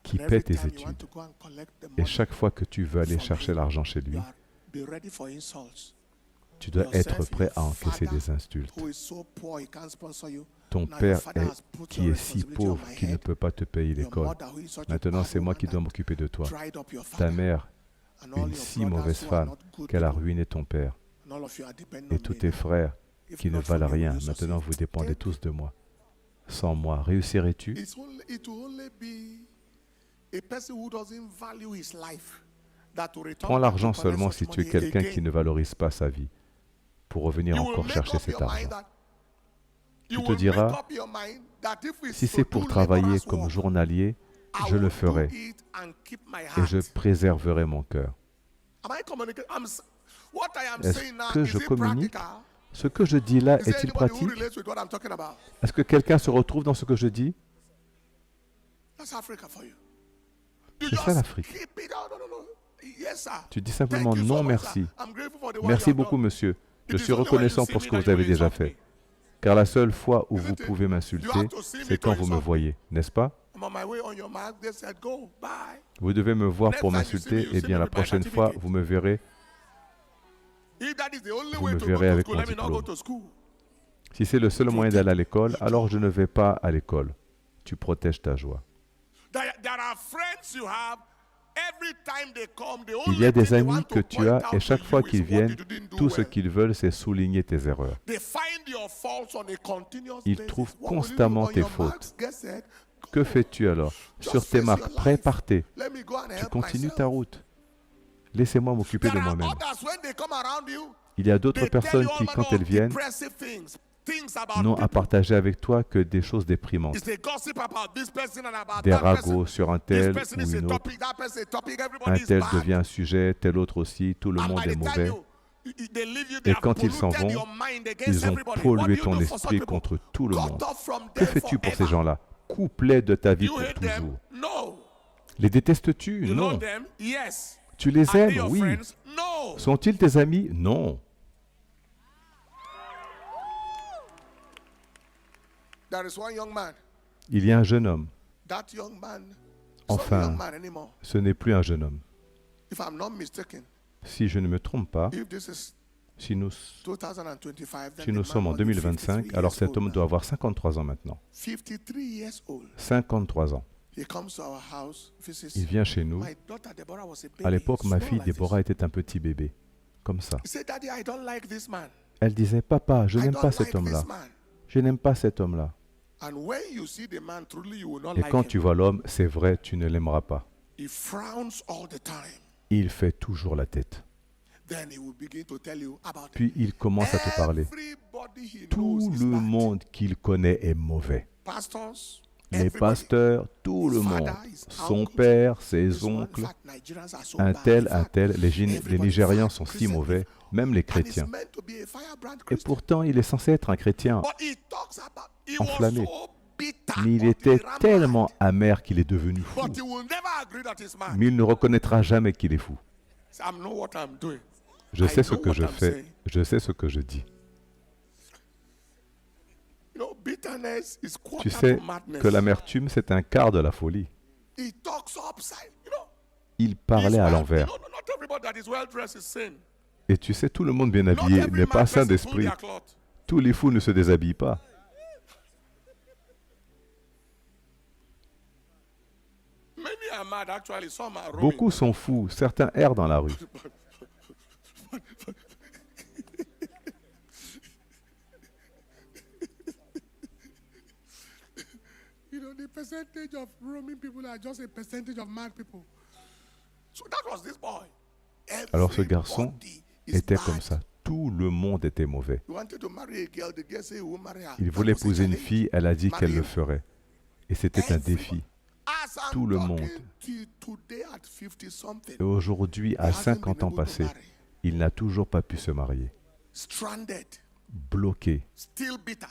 S1: qui
S2: And
S1: paie
S2: every
S1: tes
S2: time you want
S1: études.
S2: to go and collect the
S1: Et
S2: money
S1: chaque fois que tu veux aller
S2: from
S1: chercher
S2: him,
S1: l'argent chez lui,
S2: you are- be ready for insults.
S1: tu dois
S2: Yourself,
S1: être prêt à
S2: your
S1: encaisser
S2: father,
S1: des insultes.
S2: who is so poor he can't sponsor you.
S1: Ton
S2: Now your
S1: père
S2: father has put
S1: qui
S2: your
S1: est si
S2: responsibility on
S1: pauvre
S2: my
S1: qu'il ne
S2: head.
S1: peut pas te payer
S2: Your
S1: l'école.
S2: mother, who is such a
S1: Maintenant,
S2: bad
S1: c'est moi
S2: woman
S1: qui dois
S2: that
S1: m'occuper de toi.
S2: dried up your
S1: Ta
S2: father.
S1: mère,
S2: And all
S1: une
S2: your
S1: si
S2: brothers
S1: mauvaise
S2: who are
S1: femme
S2: not good
S1: qu'elle a
S2: people.
S1: ruiné ton père.
S2: And all of you are depending
S1: Et
S2: on
S1: tous
S2: me
S1: tes
S2: now.
S1: frères
S2: If
S1: qui ne
S2: not for
S1: valent
S2: me, will
S1: rien,
S2: you succeed?
S1: maintenant vous dépendez
S2: Take
S1: tous de moi. Sans moi, réussirais-tu?
S2: It will only be a person who doesn't value his life that will return
S1: Prends
S2: back
S1: l'argent
S2: to collect
S1: seulement
S2: such
S1: si tu es
S2: money
S1: quelqu'un
S2: again.
S1: qui ne valorise pas sa vie pour revenir
S2: You will
S1: encore
S2: make
S1: chercher
S2: up
S1: cet
S2: your mind
S1: argent.
S2: that- you
S1: Tu te
S2: will
S1: diras,
S2: make up your mind that if it's
S1: si
S2: to
S1: c'est pour
S2: do
S1: travailler
S2: laborer's
S1: comme
S2: work,
S1: journalier,
S2: I
S1: je
S2: will
S1: le
S2: do
S1: ferai
S2: it and keep my
S1: et je
S2: heart.
S1: préserverai mon cœur.
S2: Am I communicating? What I am
S1: Est-ce
S2: saying now,
S1: que
S2: is
S1: je
S2: it
S1: communique?
S2: practical?
S1: Ce que je dis là
S2: Is there
S1: est-il
S2: anybody who
S1: pratique?
S2: relates with what I'm talking about?
S1: Est-ce que quelqu'un se retrouve dans ce que je dis?
S2: That's Africa for you. You
S1: C'est ça
S2: just
S1: l'Afrique.
S2: keep it. No. Yes, sir.
S1: Tu dis simplement
S2: Thank you so
S1: non
S2: much,
S1: merci.
S2: sir. I'm grateful for the work
S1: Merci
S2: you have
S1: beaucoup
S2: done.
S1: monsieur. Je
S2: It is
S1: suis
S2: only when
S1: reconnaissant
S2: you see
S1: pour ce
S2: me
S1: que
S2: that
S1: vous avez
S2: you
S1: déjà
S2: insult
S1: fait.
S2: me.
S1: Car la seule fois où
S2: Isn't
S1: vous
S2: it?
S1: pouvez
S2: You
S1: m'insulter,
S2: have to see me
S1: c'est
S2: to
S1: quand vous me
S2: insult me.
S1: voyez, n'est-ce pas?
S2: I'm on my way on your mark. They said go. Bye.
S1: Vous devez me voir
S2: Next
S1: pour
S2: time you see me,
S1: m'insulter,
S2: you
S1: et
S2: see
S1: bien
S2: me
S1: la
S2: with my
S1: prochaine fois,
S2: certificate.
S1: vous me verrez.
S2: If that is the only
S1: Vous
S2: way
S1: me
S2: to go
S1: verrez
S2: to
S1: avec
S2: school,
S1: mon
S2: let me not go
S1: diplôme.
S2: to school.
S1: Si c'est le seul moyen d'aller à l'école, alors je ne vais pas à l'école. Tu protèges ta joie.
S2: There are friends you have. Every time they come, the
S1: Il y
S2: only
S1: a des
S2: thing they
S1: amis
S2: want
S1: que
S2: to
S1: tu
S2: point
S1: as,
S2: out
S1: et
S2: to
S1: chaque fois
S2: you
S1: qu'ils
S2: is what
S1: viennent,
S2: you didn't do
S1: tout ce
S2: well.
S1: qu'ils veulent, c'est souligner tes erreurs.
S2: They find your faults on a continuous
S1: Ils
S2: basis.
S1: trouvent
S2: What will you do
S1: constamment
S2: on
S1: tes
S2: your
S1: fautes.
S2: marks? Get set.
S1: Que fais-tu alors?
S2: Just
S1: Sur tes
S2: face
S1: marques,
S2: your life.
S1: prépare-tes.
S2: Let me go and
S1: Tu
S2: help
S1: continues
S2: myself.
S1: ta route. Laissez-moi m'occuper
S2: There
S1: de
S2: are
S1: moi-même.
S2: others, when they come around you,
S1: Il y a d'autres
S2: they tell
S1: personnes
S2: you all
S1: qui,
S2: manner
S1: quand elles
S2: of
S1: viennent,
S2: depressive things about
S1: n'ont à
S2: people.
S1: partager avec toi que des choses déprimantes.
S2: It's a gossip about this person and about
S1: Des
S2: that
S1: ragots
S2: person.
S1: sur un
S2: This
S1: tel
S2: person
S1: ou
S2: is a
S1: une autre.
S2: topic, that person is a topic,
S1: Un
S2: everybody is
S1: tel
S2: bad.
S1: devient un sujet, tel autre aussi, tout le
S2: And
S1: monde
S2: by
S1: est
S2: the time
S1: mauvais.
S2: they leave you,
S1: Et
S2: they have
S1: quand ils s'en
S2: polluted
S1: vont,
S2: your mind against
S1: Ils ont
S2: everybody. What do
S1: pollué
S2: you
S1: ton
S2: do for such
S1: esprit
S2: people?
S1: contre tout le
S2: Cut
S1: monde.
S2: off from
S1: Que
S2: them
S1: fais-tu pour ces
S2: forever.
S1: gens-là? Coupe-les de ta vie
S2: You
S1: pour
S2: hate them?
S1: toujours.
S2: No.
S1: Les détestes-tu?
S2: You know
S1: Non.
S2: them? Yes.
S1: Tu les
S2: Are they
S1: aimes?
S2: your
S1: Oui.
S2: friends? No.
S1: Sont-ils tes amis? Non.
S2: There is one young man.
S1: Il y a un jeune homme.
S2: That young man,
S1: Enfin,
S2: not a young man anymore.
S1: Ce n'est plus un jeune homme.
S2: If I'm not mistaken,
S1: Si je ne me trompe pas,
S2: if this is
S1: si nous
S2: 2025, then
S1: Si nous
S2: the
S1: sommes
S2: man
S1: en
S2: must be
S1: 2025,
S2: 53
S1: alors
S2: years
S1: cet
S2: old
S1: homme
S2: now.
S1: doit avoir 53 ans maintenant.
S2: 53 years old.
S1: 53 ans.
S2: He comes to our house, visits.
S1: Il vient chez nous.
S2: My daughter Deborah was a baby.
S1: À l'époque, ma
S2: small
S1: fille
S2: like this.
S1: Déborah était un petit bébé. Comme ça.
S2: He said, Daddy, I don't like this man.
S1: Elle disait, Papa, je
S2: I
S1: n'aime
S2: don't
S1: pas
S2: like
S1: cet homme-là.
S2: this man.
S1: Je n'aime pas cet homme-là.
S2: And when you see the man, truly you will not
S1: Et
S2: like
S1: quand
S2: him.
S1: tu vois l'homme, c'est vrai, tu ne l'aimeras pas.
S2: He frowns all the time.
S1: Il fait toujours la tête.
S2: Then he will begin to tell you about
S1: Puis il commence à te parler.
S2: Everybody he
S1: Tout
S2: knows is
S1: le
S2: bad.
S1: monde qu'il connaît est mauvais.
S2: Pastors,
S1: Les
S2: everybody.
S1: pasteurs, tout le
S2: His
S1: monde.
S2: father, his
S1: Son
S2: uncles,
S1: père, ses
S2: this one. In
S1: oncles,
S2: fact, Nigerians are so
S1: un
S2: bad.
S1: tel,
S2: In
S1: un
S2: fact,
S1: tel. Les
S2: everybody
S1: Nigériens
S2: bad,
S1: sont si
S2: Christian
S1: mauvais,
S2: people.
S1: même les
S2: And he's
S1: chrétiens.
S2: meant to be a firebrand
S1: Et
S2: Christian.
S1: pourtant, il est censé être un chrétien.
S2: But he talks about, he
S1: Enflammé.
S2: was so bitter
S1: Mais il
S2: until
S1: était
S2: he ran
S1: tellement
S2: mad.
S1: amer qu'il est devenu fou.
S2: But he will never agree that he's mad.
S1: Mais il ne reconnaîtra jamais qu'il est fou.
S2: So I know what I'm doing.
S1: Je
S2: I
S1: sais ce
S2: know
S1: que
S2: what
S1: je
S2: I'm
S1: fais,
S2: saying.
S1: je sais ce que je dis.
S2: You know, bitterness is
S1: Tu
S2: quarter
S1: sais
S2: to madness.
S1: que l'amertume, c'est un quart de la folie.
S2: He talks upside, you know.
S1: Il parlait à l'envers.
S2: No, not everybody that is well dressed is sin.
S1: Et tu sais, tout le monde bien
S2: Not
S1: habillé
S2: every
S1: n'est pas
S2: man
S1: sain
S2: dresses full
S1: d'esprit.
S2: their cloth.
S1: Tous les fous ne se déshabillent pas.
S2: Many are mad actually, some are
S1: Beaucoup sont fous, certains errent dans la rue.
S2: You know, the percentage of roaming people are just a percentage of mad people. So that was this boy.
S1: Alors ce garçon
S2: Everybody is
S1: était
S2: bad.
S1: comme ça. Tout le monde était mauvais.
S2: He wanted to marry a girl, the girl said he will marry her.
S1: Il
S2: That
S1: voulait
S2: was a
S1: épouser une
S2: challenge.
S1: fille, elle a dit qu'elle le
S2: Marie.
S1: ferait. Et c'était un défi.
S2: As I'm
S1: Tout le
S2: talking
S1: monde.
S2: to you today at 50 something,
S1: Et aujourd'hui, à
S2: he hasn't
S1: 50
S2: been
S1: ans
S2: able to
S1: passés,
S2: marry.
S1: il n'a toujours pas pu se marier.
S2: Stranded,
S1: Bloqué,
S2: still bitter.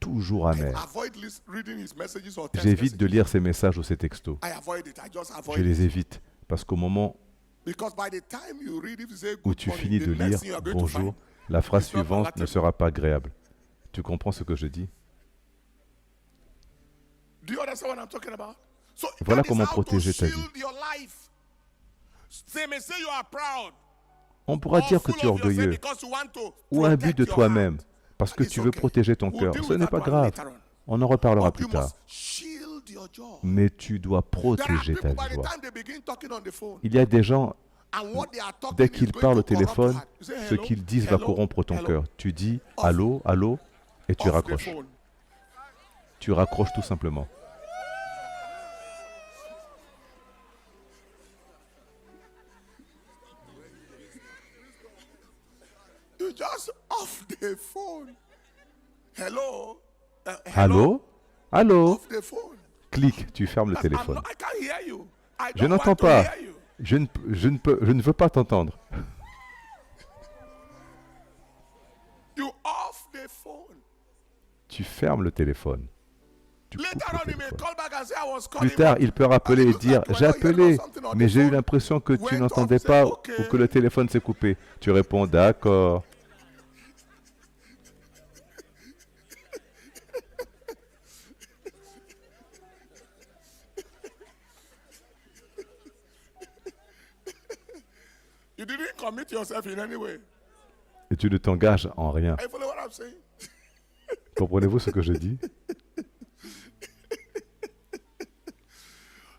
S1: toujours
S2: I
S1: amer.
S2: avoid reading his messages or text
S1: J'évite de
S2: messages.
S1: lire ses messages ou ses textos.
S2: I avoid it. I just avoid
S1: Je les
S2: it.
S1: évite. Parce qu'au moment
S2: Because by the time you read, if you say
S1: où
S2: good
S1: tu
S2: morning,
S1: finis
S2: the
S1: de
S2: next
S1: lire
S2: thing you are going to
S1: bonjour,
S2: find
S1: la phrase
S2: is not
S1: suivante ne
S2: palatable.
S1: sera pas agréable. Tu comprends ce que je dis?
S2: Do you understand what I'm talking about? So
S1: Voilà
S2: that is
S1: comment
S2: how to
S1: protéger ta vie.
S2: shield your life. They may say you are proud.
S1: On pourra dire que tu es orgueilleux ou imbu de toi-même parce que tu veux protéger ton cœur. Ce n'est pas grave. On en reparlera plus tard. Mais tu dois protéger ta joie. Il y a des gens, dès qu'ils parlent au téléphone, ce qu'ils disent va corrompre ton cœur. Tu dis « Allô, allô » et tu raccroches. Tu raccroches tout simplement.
S2: You just off the phone. Hello?
S1: Allô? Allô?
S2: Off the phone.
S1: Clique, tu fermes le téléphone.
S2: I can't hear you. I
S1: Je
S2: don't
S1: n'entends
S2: want to
S1: pas.
S2: hear you.
S1: Je ne veux pas t'entendre.
S2: You off the phone.
S1: Tu fermes le téléphone. Tu coupes
S2: Later
S1: le
S2: on, he may
S1: téléphone.
S2: call back and say, I was calling
S1: Plus tard,
S2: back.
S1: il peut rappeler et dire « J'ai appelé, mais j'ai eu
S2: phone.
S1: l'impression que tu
S2: Went
S1: n'entendais
S2: off,
S1: pas
S2: say, okay.
S1: ou que le téléphone s'est coupé. » Tu réponds « D'accord. »
S2: You didn't commit yourself in any way.
S1: Et tu ne t'engages en rien.
S2: Are you following what I'm saying?
S1: Comprenez-vous ce que je dis?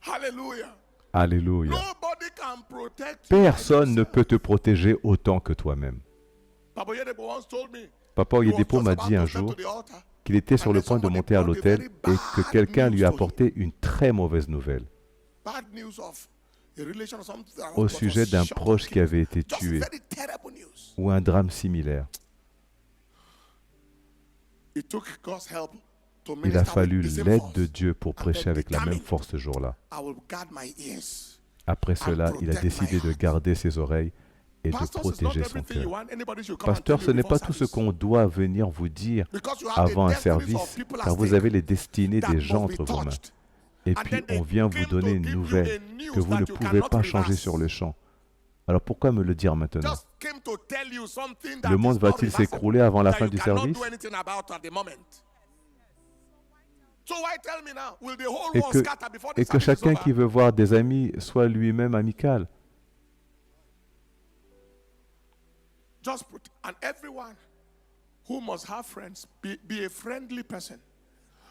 S2: Hallelujah.
S1: Alléluia.
S2: Nobody can protect you.
S1: Personne ne peut te protéger autant que toi-même.
S2: Papa Oyedepo once told me,
S1: Papa
S2: he was
S1: Oyedepo
S2: just
S1: m'a
S2: about
S1: dit un
S2: to step
S1: jour
S2: to the altar.
S1: qu'il était sur le point de monter à l'autel et que quelqu'un lui a
S2: news to him.
S1: apporté une très mauvaise nouvelle
S2: Bad news of a relation or something that
S1: au
S2: was
S1: sujet d'un
S2: shot
S1: proche
S2: or
S1: qui avait été
S2: just
S1: tué
S2: very terrible news.
S1: ou un drame similaire.
S2: It took God's help to
S1: Il a
S2: minister
S1: fallu
S2: with the same
S1: l'aide
S2: force.
S1: de Dieu pour prêcher avec la même force ce jour-là.
S2: I will guard my ears.
S1: Après cela, il a décidé de garder ses oreilles et de
S2: Pastors, it's not
S1: protéger son
S2: everything you
S1: cœur.
S2: want. Anybody should come and
S1: Pasteur,
S2: tell
S1: ce
S2: you
S1: n'est
S2: before
S1: pas tout ce
S2: service.
S1: qu'on doit venir vous dire
S2: Because you have the
S1: avant un
S2: destinies of
S1: service,
S2: people at
S1: car vous
S2: stake
S1: avez les destinées
S2: that
S1: des
S2: must
S1: gens
S2: be
S1: entre vos mains.
S2: touched.
S1: Et
S2: And
S1: puis,
S2: then they
S1: on vient vous
S2: came to
S1: donner une
S2: give you
S1: nouvelle
S2: a news
S1: que vous ne
S2: that you
S1: pouvez
S2: cannot
S1: pas changer
S2: reverse.
S1: sur le champ. Alors pourquoi me le dire maintenant?
S2: Just came to tell you something that
S1: Le
S2: is
S1: monde
S2: not
S1: va-t-il
S2: reversible,
S1: s'écrouler avant la
S2: that
S1: fin
S2: you
S1: du
S2: cannot
S1: service?
S2: do anything about at the moment. So why tell me now? Will the whole
S1: Et
S2: world
S1: que,
S2: scatter before the
S1: et que
S2: service is
S1: chacun
S2: over?
S1: qui veut voir des amis soit lui-même amical.
S2: Just put, and everyone who must have friends, be a friendly person.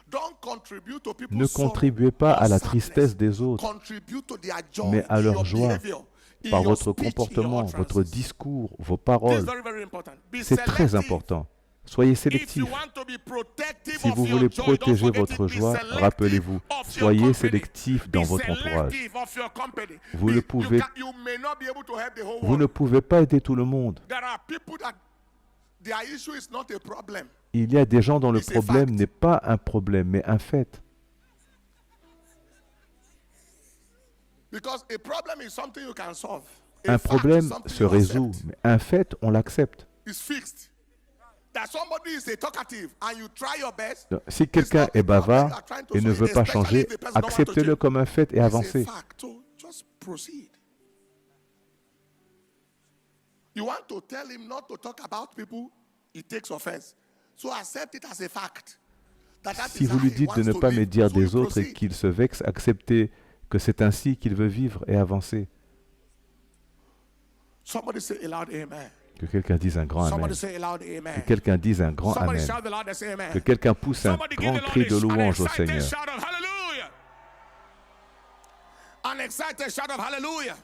S2: Don't contribute to people's
S1: Ne
S2: sorrow
S1: contribuez pas
S2: or
S1: à la
S2: sadness.
S1: tristesse des autres,
S2: Contribute to their joy,
S1: mais à leur
S2: your
S1: joie,
S2: behavior, in
S1: par
S2: your
S1: votre
S2: speech, in your
S1: comportement,
S2: utterances.
S1: votre discours, vos
S2: This is
S1: paroles.
S2: very, very important. Be
S1: C'est très
S2: selective.
S1: important. Soyez
S2: If you
S1: sélectifs.
S2: want to be protective
S1: Si
S2: of
S1: vous
S2: your
S1: voulez
S2: joy, don't
S1: protéger
S2: forget
S1: votre
S2: it. Be
S1: joie,
S2: selective
S1: rappelez-vous,
S2: of your
S1: soyez
S2: company.
S1: sélectifs dans
S2: Be
S1: votre entourage.
S2: selective of your company.
S1: Vous ne pouvez-
S2: you may not be able to help the whole
S1: Vous ne
S2: world.
S1: pouvez pas aider tout le monde.
S2: There are people that their issue is not a problem.
S1: Il y a des gens dont le
S2: It's a
S1: problème
S2: fact.
S1: n'est pas un problème, mais un fait.
S2: Because a problem is something you can solve.
S1: Un
S2: fact is
S1: problème
S2: something
S1: se
S2: you
S1: résout,
S2: accept.
S1: mais un fait, on l'accepte.
S2: It's fixed. That somebody is a talkative and you try your best.
S1: Donc, si quelqu'un est bavard et ne veut pas changer, acceptez-le comme un fait et
S2: It's a
S1: avancez.
S2: fact. So just proceed. You want to tell him not to talk about people, he takes offense. So accept it as a fact. That
S1: Si
S2: is
S1: vous
S2: how
S1: lui
S2: he
S1: dites de
S2: wants
S1: ne
S2: to
S1: pas
S2: live.
S1: médire
S2: So you
S1: des autres et
S2: proceed.
S1: qu'il se vexe, acceptez que c'est ainsi qu'il veut vivre et avancer.
S2: Somebody say a loud amen.
S1: Que quelqu'un dise un grand amen.
S2: Somebody say a loud amen.
S1: Que quelqu'un dise un grand
S2: Somebody
S1: amen.
S2: shout the loudest amen.
S1: Que quelqu'un pousse un
S2: Somebody give
S1: grand
S2: the Lord
S1: cri de
S2: an
S1: louange au
S2: excited
S1: Seigneur.
S2: shout of hallelujah. An excited shout of hallelujah.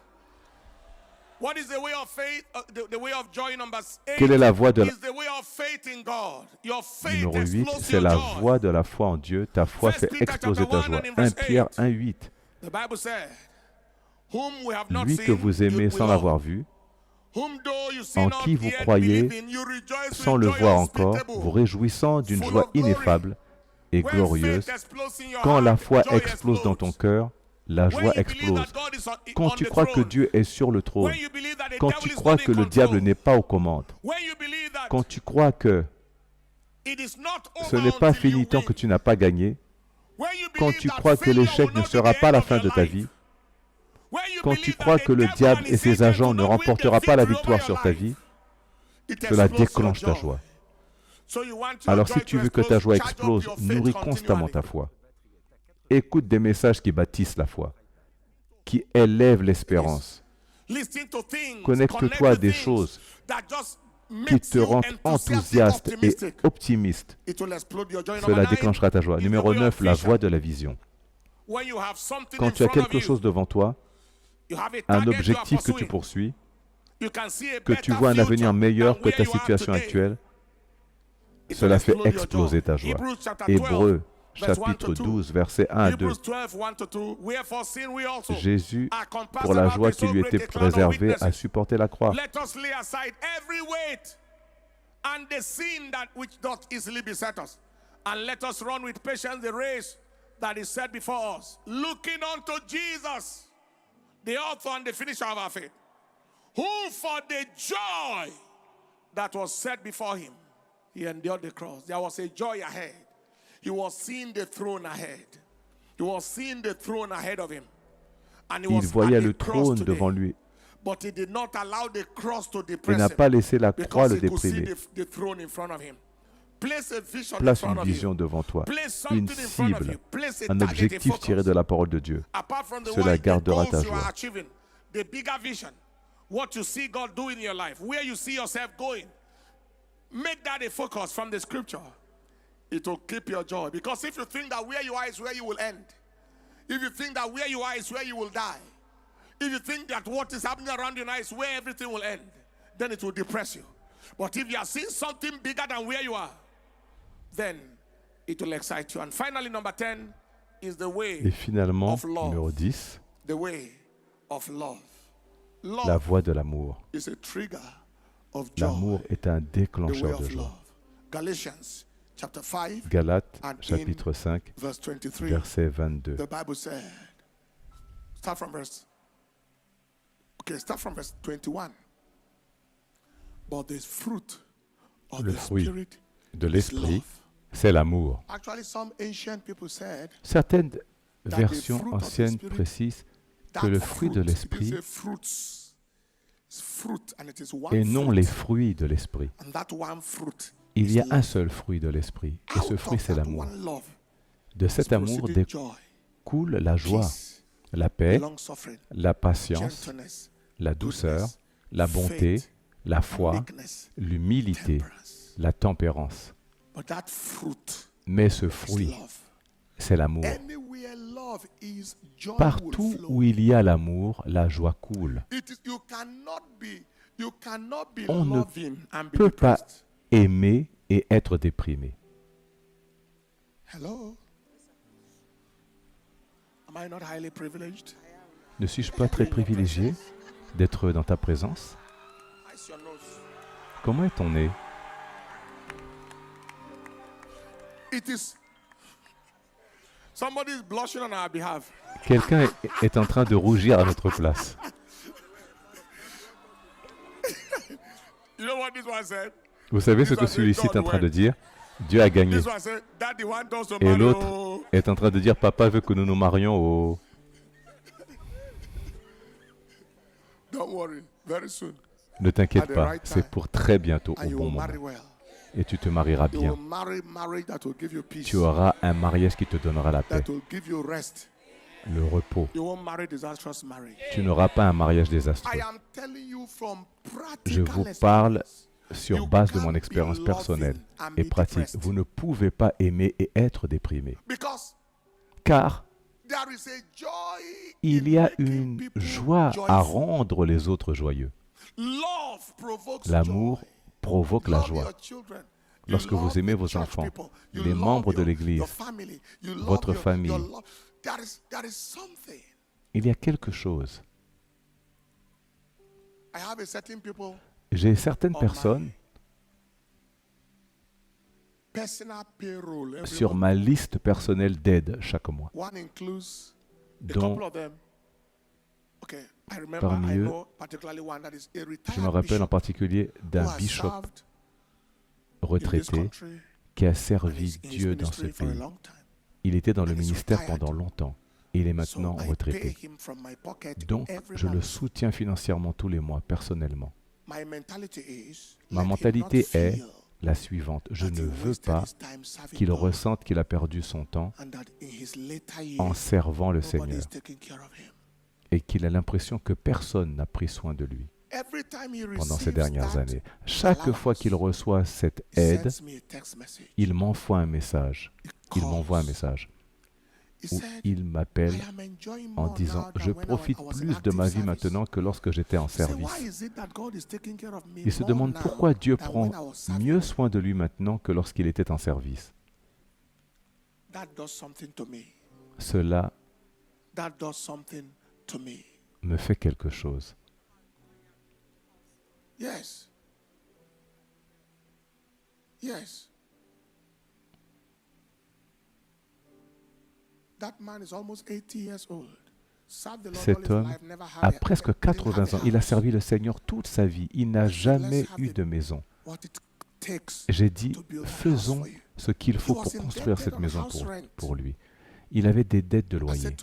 S2: What is the way of faith? The way of joy number 8
S1: Quelle est la voie de la-
S2: is the way of faith in God. Your faith
S1: Numéro 8,
S2: explodes
S1: c'est
S2: your
S1: la
S2: joy.
S1: voie de la foi en Dieu. Ta foi
S2: First
S1: fait
S2: Peter
S1: exploser
S2: chapter
S1: ta
S2: 1
S1: joie.
S2: and in
S1: 1
S2: verse
S1: Pierre
S2: 8.
S1: 1,8.
S2: The Bible says, whom we have not
S1: Lui
S2: seen,
S1: que vous aimez
S2: you
S1: sans
S2: will
S1: l'avoir
S2: love.
S1: vu,
S2: Whom though you see
S1: en
S2: not
S1: qui vous
S2: yet
S1: croyez,
S2: believe in, you rejoice
S1: sans
S2: with
S1: le
S2: joy
S1: voir encore,
S2: unspeakable.
S1: vous réjouissant d'une
S2: Full
S1: joie
S2: of glory.
S1: ineffable et
S2: When
S1: glorieuse.
S2: faith explodes in your
S1: Quand la
S2: heart,
S1: foi
S2: joy
S1: explose dans ton cœur, la
S2: When
S1: joie
S2: you believe
S1: explose.
S2: that God is
S1: Quand
S2: on
S1: tu
S2: the
S1: crois que
S2: throne,
S1: Dieu est sur le trône,
S2: when you believe that the
S1: quand
S2: devil
S1: tu
S2: is
S1: crois
S2: not
S1: que
S2: in
S1: le
S2: control,
S1: diable n'est pas aux commandes,
S2: when you believe that
S1: quand tu crois que
S2: it is not
S1: ce
S2: over
S1: n'est pas
S2: until you
S1: fini tant
S2: win,
S1: que tu n'as pas gagné,
S2: when you
S1: quand
S2: believe
S1: tu
S2: that
S1: crois que
S2: failure
S1: l'échec
S2: will
S1: ne
S2: not be
S1: sera
S2: the
S1: pas
S2: end
S1: la
S2: of
S1: fin
S2: your
S1: de ta
S2: life,
S1: vie,
S2: when you
S1: quand
S2: believe
S1: tu
S2: that
S1: crois
S2: the
S1: que le
S2: devil
S1: diable
S2: and
S1: et
S2: his
S1: ses
S2: Satan
S1: agents
S2: could
S1: ne
S2: not win the
S1: remportera pas la
S2: victory
S1: victoire
S2: over
S1: sur
S2: your
S1: ta
S2: life,
S1: vie,
S2: it
S1: cela
S2: explodes your
S1: déclenche ta
S2: joy.
S1: joie.
S2: So you want your
S1: Alors
S2: joy
S1: si
S2: to
S1: tu veux que
S2: explode,
S1: ta joie
S2: charge up
S1: explose,
S2: your faith
S1: nourris constamment
S2: continually.
S1: ta foi. Écoute des messages qui bâtissent la foi, qui élèvent l'espérance. Connecte-toi à des choses qui te rendent enthousiaste et optimiste. Cela déclenchera ta joie. Numéro 9, la voie de la vision. Quand tu as quelque chose devant toi, un objectif que tu poursuis, que tu vois un avenir meilleur que ta situation actuelle, cela fait exploser ta joie. Hébreux, chapitre 12, versets 1 à 2. Jésus, pour la joie qui lui était préservée, a supporté la croix.
S2: And the sin that which doth easily beset us, and let us run with patience the race that is set before us, looking unto Jesus, the author and the finisher of our faith, who for the joy that was set before him, he endured the cross. There was a joy ahead. He was seeing the throne ahead. He was seeing the throne ahead of him. And he
S1: Il
S2: was
S1: voyait
S2: at
S1: le
S2: the cross
S1: trône
S2: today.
S1: devant lui.
S2: But he did not allow the cross to
S1: Il
S2: depress
S1: n'a
S2: him,
S1: pas laissé la croix
S2: because
S1: le
S2: he could see
S1: déprimer.
S2: the throne in front of him. Place a vision in
S1: Place
S2: front
S1: une
S2: of
S1: vision
S2: you.
S1: devant toi,
S2: Place
S1: une
S2: something in front of
S1: cible,
S2: you. Place a
S1: un
S2: target, a
S1: objectif tiré
S2: focus.
S1: de la parole de Dieu.
S2: Apart from the
S1: Cela
S2: one, the
S1: gardera ta
S2: goals you are
S1: joie.
S2: achieving, the bigger vision, what you see God do in your life, where you see yourself going, make that a focus from the scripture. It will keep your joy. Because if you think that where you are is where you will end, if you think that where you are is where you will die, if you think that what is happening around you now is where everything will end, then it will depress you. But if you are seeing something bigger than where you are, then it will excite you. And finally, number 10 is the way
S1: Et finalement,
S2: of love.
S1: numéro 10,
S2: The way of love.
S1: la
S2: Love
S1: voie de l'amour.
S2: is a trigger of joy.
S1: L'amour est un
S2: The way
S1: déclencheur de
S2: of
S1: joie.
S2: love. Galatians chapter 5,
S1: Galates,
S2: and
S1: chapitre 5,
S2: verse 23.
S1: verset 22.
S2: The Bible said, start from verse 21. But the fruit of
S1: Le
S2: the
S1: fruit
S2: Spirit
S1: de
S2: is
S1: l'esprit,
S2: love.
S1: c'est l'amour.
S2: Actually, some ancient people said
S1: Certaines
S2: the
S1: versions
S2: fruit of the
S1: anciennes
S2: Spirit,
S1: précisent que
S2: that
S1: le fruit de
S2: fruit,
S1: l'esprit
S2: it is a fruits. It's fruit, and it is one
S1: et non
S2: fruit.
S1: les fruits de l'esprit.
S2: And that one fruit
S1: Il y a
S2: is
S1: un
S2: love.
S1: seul fruit de l'esprit, et ce
S2: Out
S1: fruit
S2: of
S1: c'est
S2: that
S1: l'amour.
S2: one love
S1: De cet amour
S2: proceeded joy,
S1: découle la joie,
S2: peace,
S1: la paix,
S2: long-suffering,
S1: la patience,
S2: gentleness,
S1: la douceur,
S2: goodness,
S1: la bonté,
S2: faith,
S1: la foi,
S2: meekness,
S1: l'humilité,
S2: temperance.
S1: la tempérance.
S2: But that fruit
S1: Mais ce
S2: is
S1: fruit,
S2: love.
S1: c'est l'amour.
S2: Anywhere love is, joy will
S1: Partout
S2: flow.
S1: où il y a l'amour, la joie coule.
S2: You cannot be
S1: On ne
S2: loving and be
S1: peut pas
S2: depressed.
S1: aimer et être déprimé.
S2: Hello? Am I not highly privileged?
S1: Ne suis-je pas très privilégié d'être dans ta présence?
S2: How's your nose?
S1: Comment est ton nez?
S2: It is. Somebody is blushing on our behalf.
S1: Quelqu'un est en train de rougir à notre place.
S2: You know what this one said?
S1: Vous savez ce que celui-ci est en train de dire? Dieu a gagné.
S2: This one said, Daddy want us to
S1: Et
S2: marry.
S1: l'autre
S2: Oh.
S1: est en train de dire, papa veut que nous nous marions au...
S2: Don't worry, very soon.
S1: Ne t'inquiète pas, c'est pour très bientôt,
S2: And
S1: au
S2: you
S1: bon
S2: will
S1: moment.
S2: marry well.
S1: Et tu te marieras
S2: You
S1: bien.
S2: will marry marriage that will give you peace.
S1: Tu auras un mariage qui te donnera la paix,
S2: That will give you rest.
S1: le repos.
S2: You won't marry disastrous marriage.
S1: Tu n'auras pas un mariage
S2: I
S1: désastreux.
S2: am telling you from
S1: Je
S2: practical
S1: vous parle
S2: experience.
S1: sur
S2: You
S1: base de
S2: can't
S1: mon
S2: be
S1: expérience
S2: loving
S1: personnelle
S2: and
S1: et
S2: be
S1: pratique.
S2: depressed.
S1: Vous ne pouvez pas aimer et être déprimé.
S2: Because
S1: Car
S2: there is a joy
S1: il
S2: in
S1: y a
S2: making
S1: une
S2: people
S1: joie à
S2: joyful.
S1: rendre les autres joyeux.
S2: Love provokes
S1: L'amour
S2: joy.
S1: provoque la
S2: Love
S1: joie.
S2: your children. You
S1: Lorsque vous
S2: love
S1: aimez
S2: the
S1: vos
S2: church
S1: enfants,
S2: people. You
S1: les
S2: love
S1: membres de
S2: your
S1: l'Église,
S2: family. You love
S1: votre
S2: your
S1: famille.
S2: love. There is something.
S1: il y a quelque chose.
S2: I have a certain people
S1: J'ai certaines
S2: on
S1: personnes
S2: my personal payroll every
S1: sur
S2: month.
S1: ma liste personnelle d'aide chaque mois,
S2: One includes a
S1: dont
S2: couple of them. Okay, I remember.
S1: Parmi
S2: I
S1: eux,
S2: know particularly one that is a
S1: je me
S2: retired
S1: rappelle en
S2: bishop
S1: particulier
S2: who
S1: d'un
S2: has
S1: bishop
S2: served in this
S1: retraité
S2: country
S1: qui a
S2: and
S1: servi
S2: is in his
S1: Dieu dans ce
S2: ministry for a
S1: pays.
S2: long time.
S1: Il était dans le
S2: And he's
S1: ministère
S2: retired.
S1: pendant longtemps. Il est maintenant
S2: So I pay
S1: retraité.
S2: him from my pocket
S1: Donc,
S2: every
S1: je le
S2: month.
S1: soutiens financièrement tous les mois, personnellement.
S2: My mentality is,
S1: Ma
S2: let him
S1: mentalité
S2: not
S1: est,
S2: feel
S1: la suivante. Je ne veux pas qu'il ressente qu'il a perdu son temps en servant le Seigneur et qu'il ait l'impression que personne n'a pris soin de lui pendant ces dernières années. Chaque fois qu'il reçoit cette aide, il m'envoie un message. Il m'envoie un message où il m'appelle en disant « Je profite plus de ma vie maintenant que lorsque j'étais en service. » Il se demande pourquoi Dieu prend mieux soin de lui maintenant que lorsqu'il était en service. Cela me fait quelque chose.
S2: Yes. Yes. That man is almost 80 years old.
S1: Cet homme a presque 80 ans. Il a servi le Seigneur toute sa vie. Il n'a jamais eu de maison. J'ai dit, faisons ce qu'il faut pour construire cette maison pour lui. Il avait des dettes de loyer.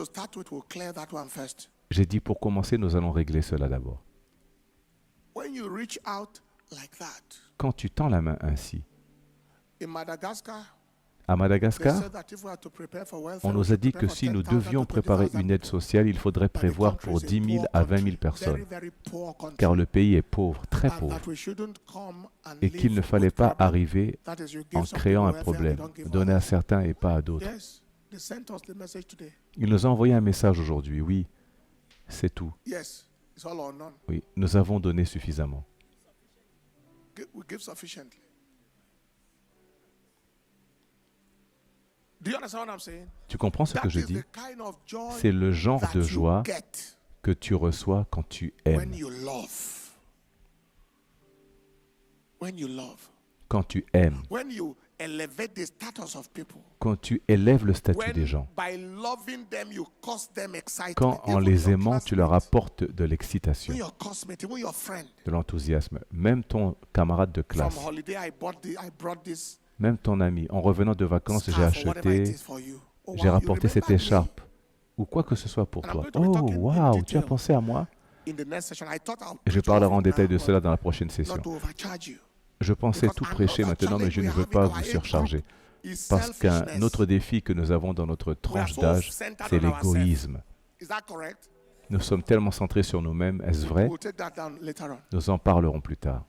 S1: J'ai dit, pour commencer, nous allons régler cela d'abord. Quand tu tends la main ainsi, à Madagascar, on nous a dit que si nous devions préparer une aide sociale, il faudrait prévoir pour 10 000 à 20 000 personnes, car le pays est pauvre, très pauvre, et qu'il ne fallait pas arriver en créant un problème, donner à certains et pas à d'autres. Il nous a envoyé un message aujourd'hui, oui, c'est tout. Oui, nous avons donné suffisamment. Tu comprends ce que je dis? C'est le genre de joie que tu reçois quand tu aimes. Quand tu aimes. Quand tu élèves le statut des gens. Quand en les aimant, tu leur apportes de l'excitation, de l'enthousiasme. Même ton camarade de classe, même ton ami, en revenant de vacances, j'ai rapporté cette écharpe ou quoi que ce soit pour toi. Oh, waouh, tu as pensé à moi? Je parlerai en détail de cela dans la prochaine session. Je pensais tout prêcher maintenant, mais je ne veux pas vous surcharger. Parce qu'un autre défi que nous avons dans notre tranche d'âge, c'est l'égoïsme. Nous sommes tellement centrés sur nous-mêmes, est-ce vrai? Nous en parlerons plus tard.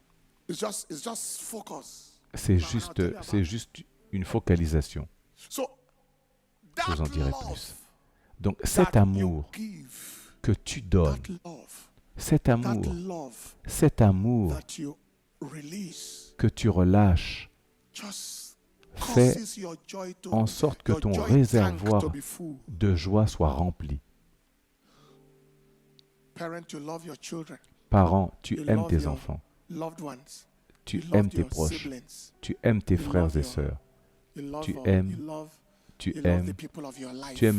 S1: C'est juste une focalisation. Je vous en dirai plus. Donc cet amour que tu donnes, cet amour que tu relâches, fait en sorte que ton réservoir de joie soit rempli. Parents, tu aimes tes enfants. Tu aimes tes proches, tu aimes tes frères et sœurs, tu aimes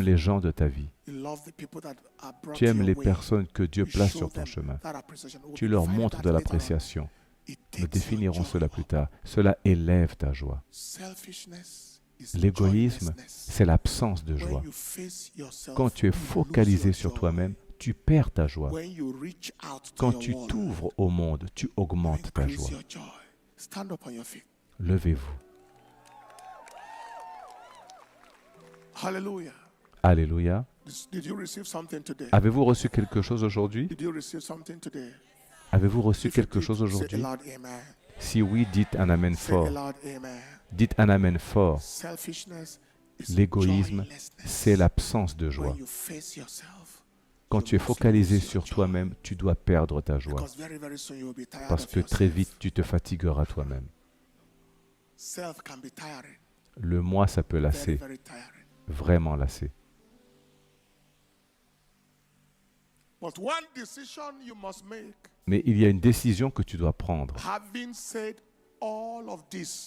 S1: les gens de ta vie, tu aimes les personnes que Dieu place sur ton chemin, tu leur montres de l'appréciation. Nous définirons cela plus tard. Cela élève ta joie. L'égoïsme, c'est l'absence de joie. Quand tu es focalisé sur toi-même, tu perds ta joie. Quand tu t'ouvres au monde, tu augmentes ta joie. Levez-vous. Alléluia. Avez-vous reçu quelque chose aujourd'hui? Avez-vous reçu quelque chose aujourd'hui? Si oui, dites un amen fort. Dites un amen fort. L'égoïsme, c'est l'absence de joie. Quand tu es focalisé sur toi-même, tu dois perdre ta joie. Parce que très vite, tu te fatigueras toi-même. Le moi, ça peut lasser. Vraiment lasser. Mais il y a une décision que tu dois prendre.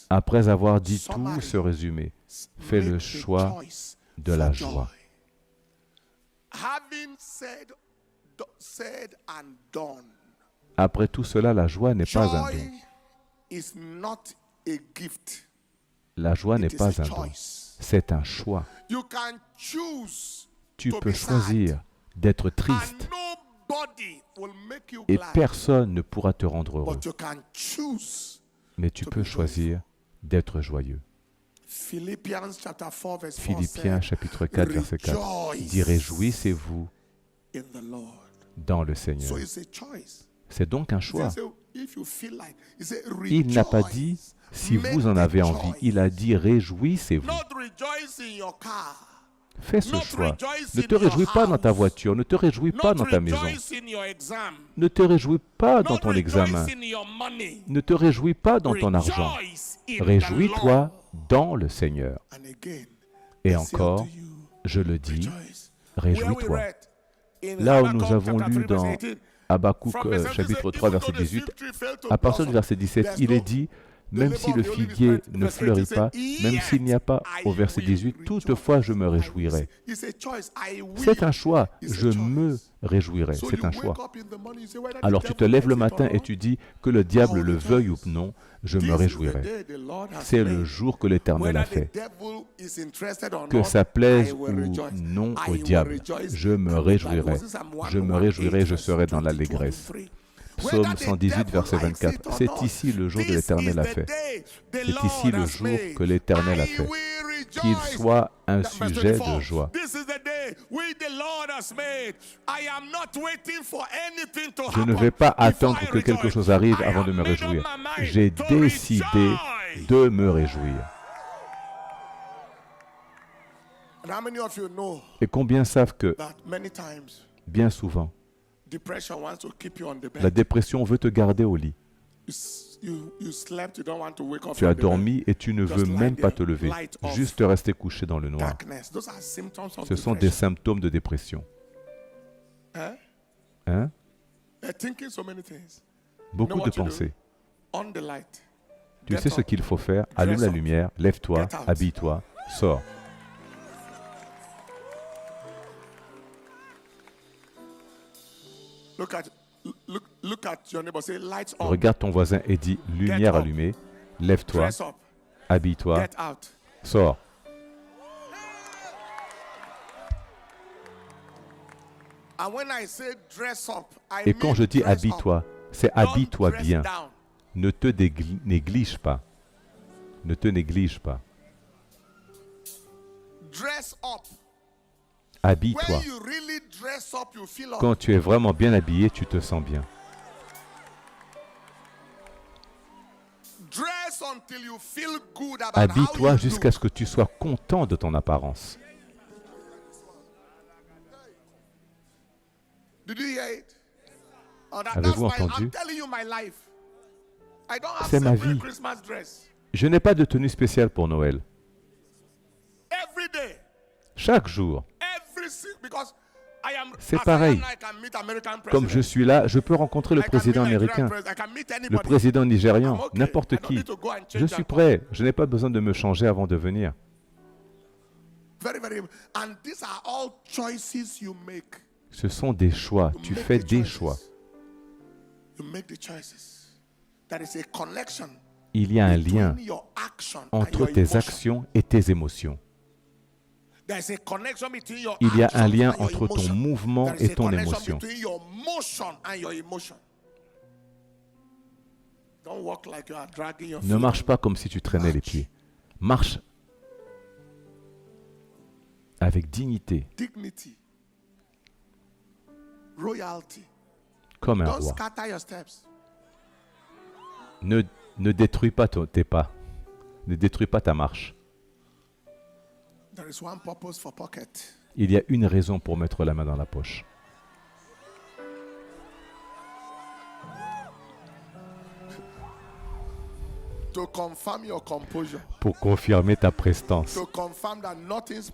S1: Après avoir dit tout ce résumé, fais le choix de la joie. Après tout cela, la joie n'est pas un don. La joie n'est pas un don. C'est un choix. Tu peux choisir d'être triste et personne ne pourra te rendre heureux. Mais tu peux choisir d'être joyeux.
S2: Philippians chapter 4 verse 4
S1: Philippiens
S2: said,
S1: chapitre 4 verset 4 dit « Réjouissez-vous
S2: in the Lord.
S1: dans le Seigneur
S2: So it's a choice. ».
S1: C'est donc un choix.
S2: So if you feel like, he said,
S1: Il n'a pas
S2: rejoice.
S1: dit « si
S2: Make
S1: vous en
S2: the
S1: avez envie ».
S2: choice.
S1: Il a dit « réjouissez-vous ».
S2: Not rejoice in your car.
S1: Fais ce
S2: Not
S1: choix.
S2: rejoice
S1: Ne
S2: in
S1: te
S2: your
S1: réjouis pas dans ta
S2: house.
S1: voiture, ne te réjouis pas
S2: Not
S1: dans ta maison,
S2: rejoice in your exam.
S1: ne te réjouis pas dans
S2: Not
S1: ton examen,
S2: rejoice in your money.
S1: ne te réjouis pas dans ton argent.
S2: Rejoice in the
S1: Réjouis-toi
S2: Lord.
S1: dans le Seigneur.
S2: And again,
S1: Et
S2: I say
S1: encore,
S2: unto you,
S1: je le dis,
S2: rejoice. Where we
S1: réjouis-toi.
S2: read in
S1: Là où
S2: Habakkuk
S1: nous avons
S2: chapter
S1: lu
S2: 3 verse
S1: dans
S2: 18,
S1: Habakkuk
S2: from verse 17,
S1: chapitre 3 verset 18, à partir du verset 17, il est dit, même si le figuier ne fleurit pas, même s'il n'y a pas au verset 18, toutefois je me réjouirai. C'est un choix, je me réjouirai, c'est un choix. Alors tu te lèves le matin et tu dis que le diable le veuille ou non, je me réjouirai. C'est le jour que l'Éternel a fait. Que ça plaise ou non au diable, je me réjouirai. Je me réjouirai, je serai dans l'allégresse. Psaume 118, verset 24. C'est ici le jour que l'Éternel a fait. C'est ici le jour que l'Éternel a fait. Qu'il soit un sujet de joie. Je ne vais pas attendre que quelque chose arrive avant de me réjouir. J'ai décidé de me réjouir. Et combien savent que, bien souvent, la dépression veut te garder au lit. Tu as dormi et tu ne veux même pas te lever, juste rester couché dans le noir. Ce sont des symptômes de dépression. Hein? Beaucoup de pensées. Tu sais ce qu'il faut faire, allume la lumière, lève-toi, habille-toi, sors. Regarde ton voisin et dis, lumière allumée, lève-toi, habille-toi, sors. Et quand je dis habille-toi, c'est habille-toi bien. Ne te néglige pas. Ne te néglige pas. Habille-toi. Quand tu es vraiment bien habillé, tu te sens bien. Habille-toi jusqu'à ce que tu sois content de ton apparence. Avez-vous entendu? C'est ma vie. Je n'ai pas de tenue spéciale pour Noël. Chaque jour. C'est pareil. Comme je suis là, je peux rencontrer le président américain, le président nigérian, n'importe qui. Je suis prêt. Je n'ai pas besoin de me changer avant de venir. Ce sont des choix. Tu fais des choix. Il y a un lien entre tes actions et tes émotions. Il y a un lien entre ton mouvement et ton émotion. Ne marche pas comme si tu traînais les pieds. Marche avec dignité, comme un roi. Ne détruis pas tes pas. Ne détruis pas ta marche. Il y a une raison pour mettre la main dans la poche. Pour confirmer ta prestance.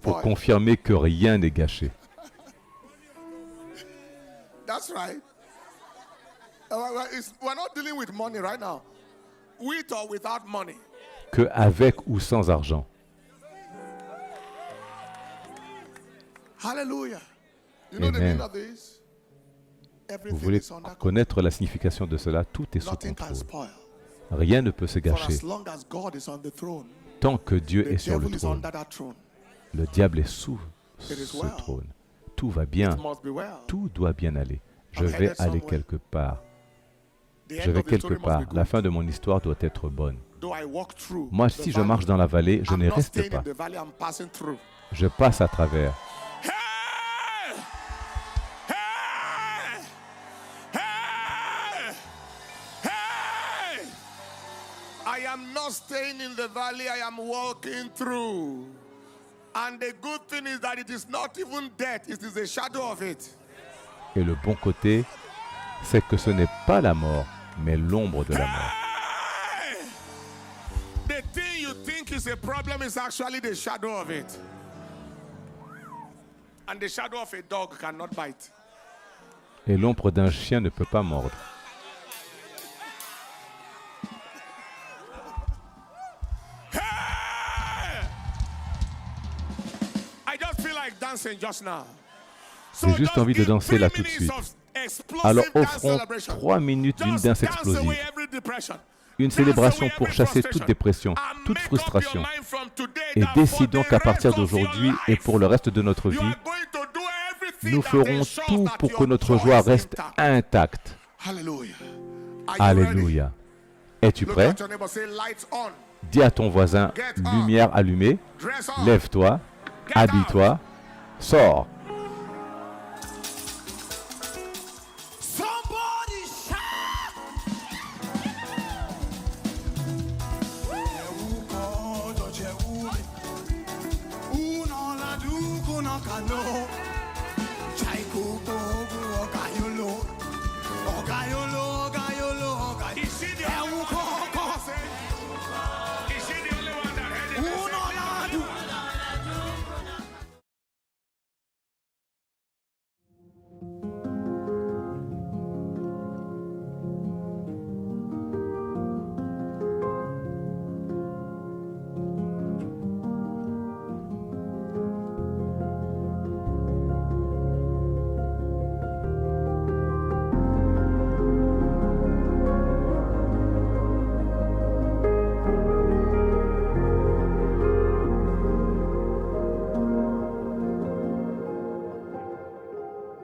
S1: Pour confirmer que rien n'est gâché.
S2: That's right. We're not dealing with money right now. With or without money.
S1: Que avec ou sans argent.
S2: Hallelujah. You know the meaning of this?
S1: Vous voulez connaître la signification de cela? Tout est sous contrôle. Rien ne peut se gâcher. Tant que Dieu est sur le trône, le diable est sous ce trône. Tout va bien. Tout doit bien aller. Je vais aller quelque part. Je vais quelque part. La fin de mon histoire doit être bonne. Moi, si je marche dans la vallée, je ne reste pas. Je passe à travers.
S2: I am not staying in the valley, I am walking through. And the good thing is that it is not even death, it is a shadow of it.
S1: Et le bon côté, c'est que ce n'est pas la mort, mais l'ombre de la mort.
S2: The thing you think is a problem is actually the shadow of it. And the shadow of a dog cannot bite.
S1: Et l'ombre d'un chien ne peut pas mordre.
S2: J'ai
S1: juste envie de danser là tout de suite. Alors offrons 3 minutes d'une danse explosive. Une célébration pour chasser toute dépression, toute frustration. Et décidons qu'à partir d'aujourd'hui et pour le reste de notre vie, nous ferons tout pour que notre joie reste intacte. Alléluia. Es-tu prêt? Dis à ton voisin, lumière allumée, lève-toi, habille-toi, sors.
S2: No.